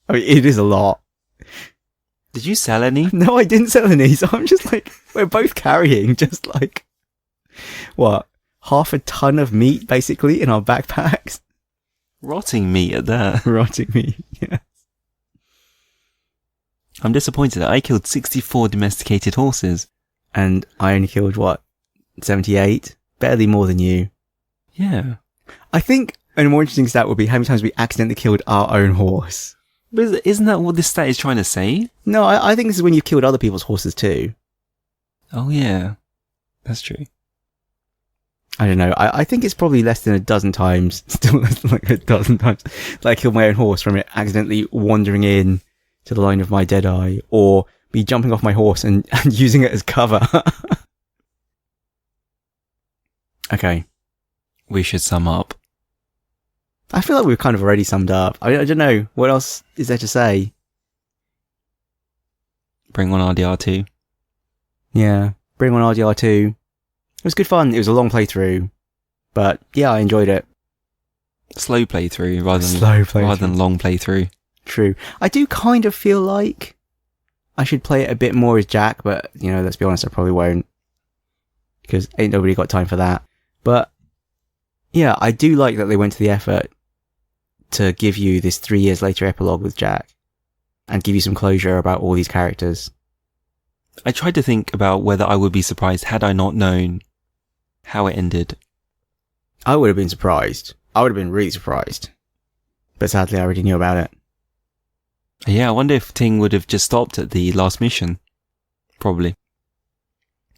I mean, it is a lot. Did you sell any? No, I didn't sell any, so I'm just like, we're both carrying just like, what, half a ton of meat basically in our backpacks? Rotting meat at that. Rotting meat, yeah. I'm disappointed that I killed 64 domesticated horses. And I only killed, what, 78? Barely more than you. Yeah. I think a more interesting stat would be how many times we accidentally killed our own horse. But isn't that what this stat is trying to say? No, I think this is when you've killed other people's horses too. Oh yeah. That's true. I don't know. I think it's probably less than a dozen times. Still less than like a dozen times that I killed my own horse from it accidentally wandering in to the line of my Deadeye, or me jumping off my horse and using it as cover. Okay. We should sum up. I feel like we've kind of already summed up. I don't know. What else is there to say? Bring on RDR2. Yeah. Bring on RDR2. It was good fun. It was a long playthrough. But yeah, I enjoyed it. Slow playthrough rather than long playthrough. True. I do kind of feel like I should play it a bit more as Jack, but, you know, let's be honest, I probably won't. Because ain't nobody got time for that. But, yeah, I do like that they went to the effort to give you this 3 years later epilogue with Jack. And give you some closure about all these characters. I tried to think about whether I would be surprised had I not known how it ended. I would have been surprised. I would have been really surprised. But sadly, I already knew about it. Yeah, I wonder if Ting would have just stopped at the last mission. Probably.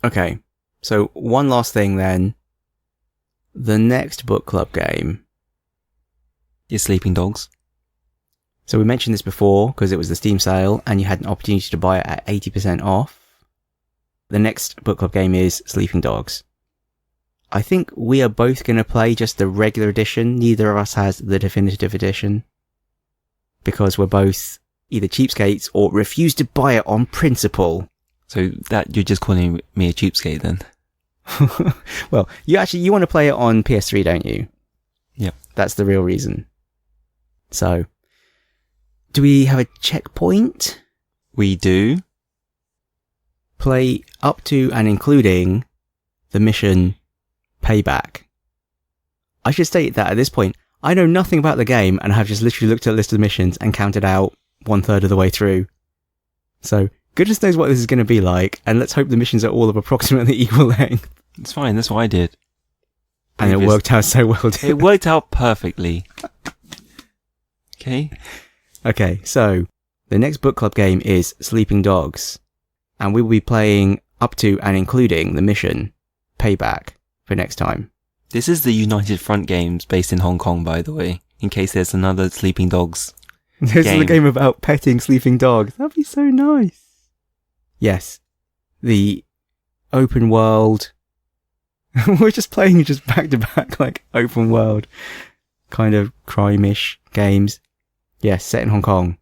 Okay, so one last thing then. The next book club game. Is Sleeping Dogs. So we mentioned this before because it was the Steam sale and you had an opportunity to buy it at 80% off. The next book club game is Sleeping Dogs. I think we are both going to play just the regular edition. Neither of us has the definitive edition. Because we're both either cheapskates or refuse to buy it on principle. So that you're just calling me a cheapskate then? Well, you want to play it on PS3, don't you? Yep. That's the real reason. So, do we have a checkpoint? We do. Play up to and including the mission Payback. I should state that at this point, I know nothing about the game and have just literally looked at a list of missions and counted out 1/3 of the way through. So, goodness knows what this is going to be like, and let's hope the missions are all of approximately equal length. It's fine, that's what I did. And it worked out so well, didn't it? It worked out perfectly. Okay. Okay, so the next book club game is Sleeping Dogs, and we will be playing up to and including the mission Payback for next time. This is the United Front games based in Hong Kong, by the way, in case there's another Sleeping Dogs This is a game about petting sleeping dogs. That'd be so nice. Yes. The open world. We're just playing just back to back, like open world kind of crime-ish games. Yes, set in Hong Kong.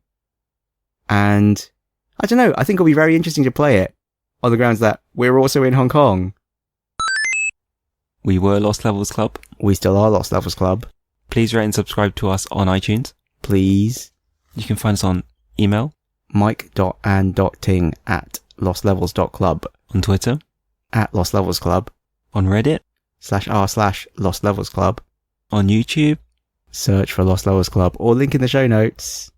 And I don't know, I think it'll be very interesting to play it on the grounds that we're also in Hong Kong. We were Lost Levels Club. We still are Lost Levels Club. Please rate and subscribe to us on iTunes. Please. You can find us on email. mike.and.ting@lostlevels.club. On Twitter. @lostlevelsclub. On Reddit. /r/lostlevelsclub. On YouTube. Search for Lost Levels Club or link in the show notes.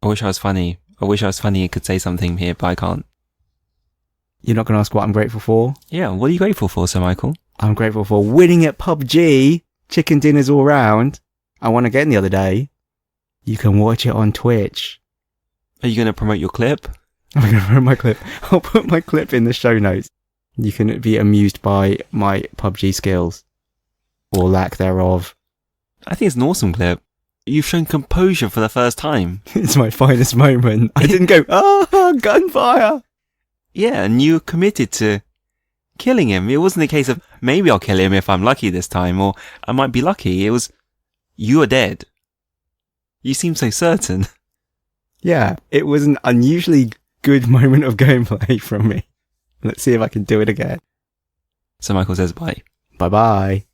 I wish I was funny. And could say something here, but I can't. You're not going to ask what I'm grateful for? Yeah, what are you grateful for, Sir Michael? I'm grateful for winning at PUBG. Chicken dinners all round. I won again the other day. You can watch it on Twitch. Are you going to promote your clip? I'm going to promote my clip. I'll put my clip in the show notes. You can be amused by my PUBG skills. Or lack thereof. I think it's an awesome clip. You've shown composure for the first time. It's my finest moment. I didn't go, gunfire! Yeah, and you're committed to killing him. It wasn't a case of maybe I'll kill him if I'm lucky this time, or I might be lucky. It was, you are dead. You seem so certain. Yeah, it was an unusually good moment of gameplay from me. Let's see if I can do it again. So Michael says bye. Bye-bye.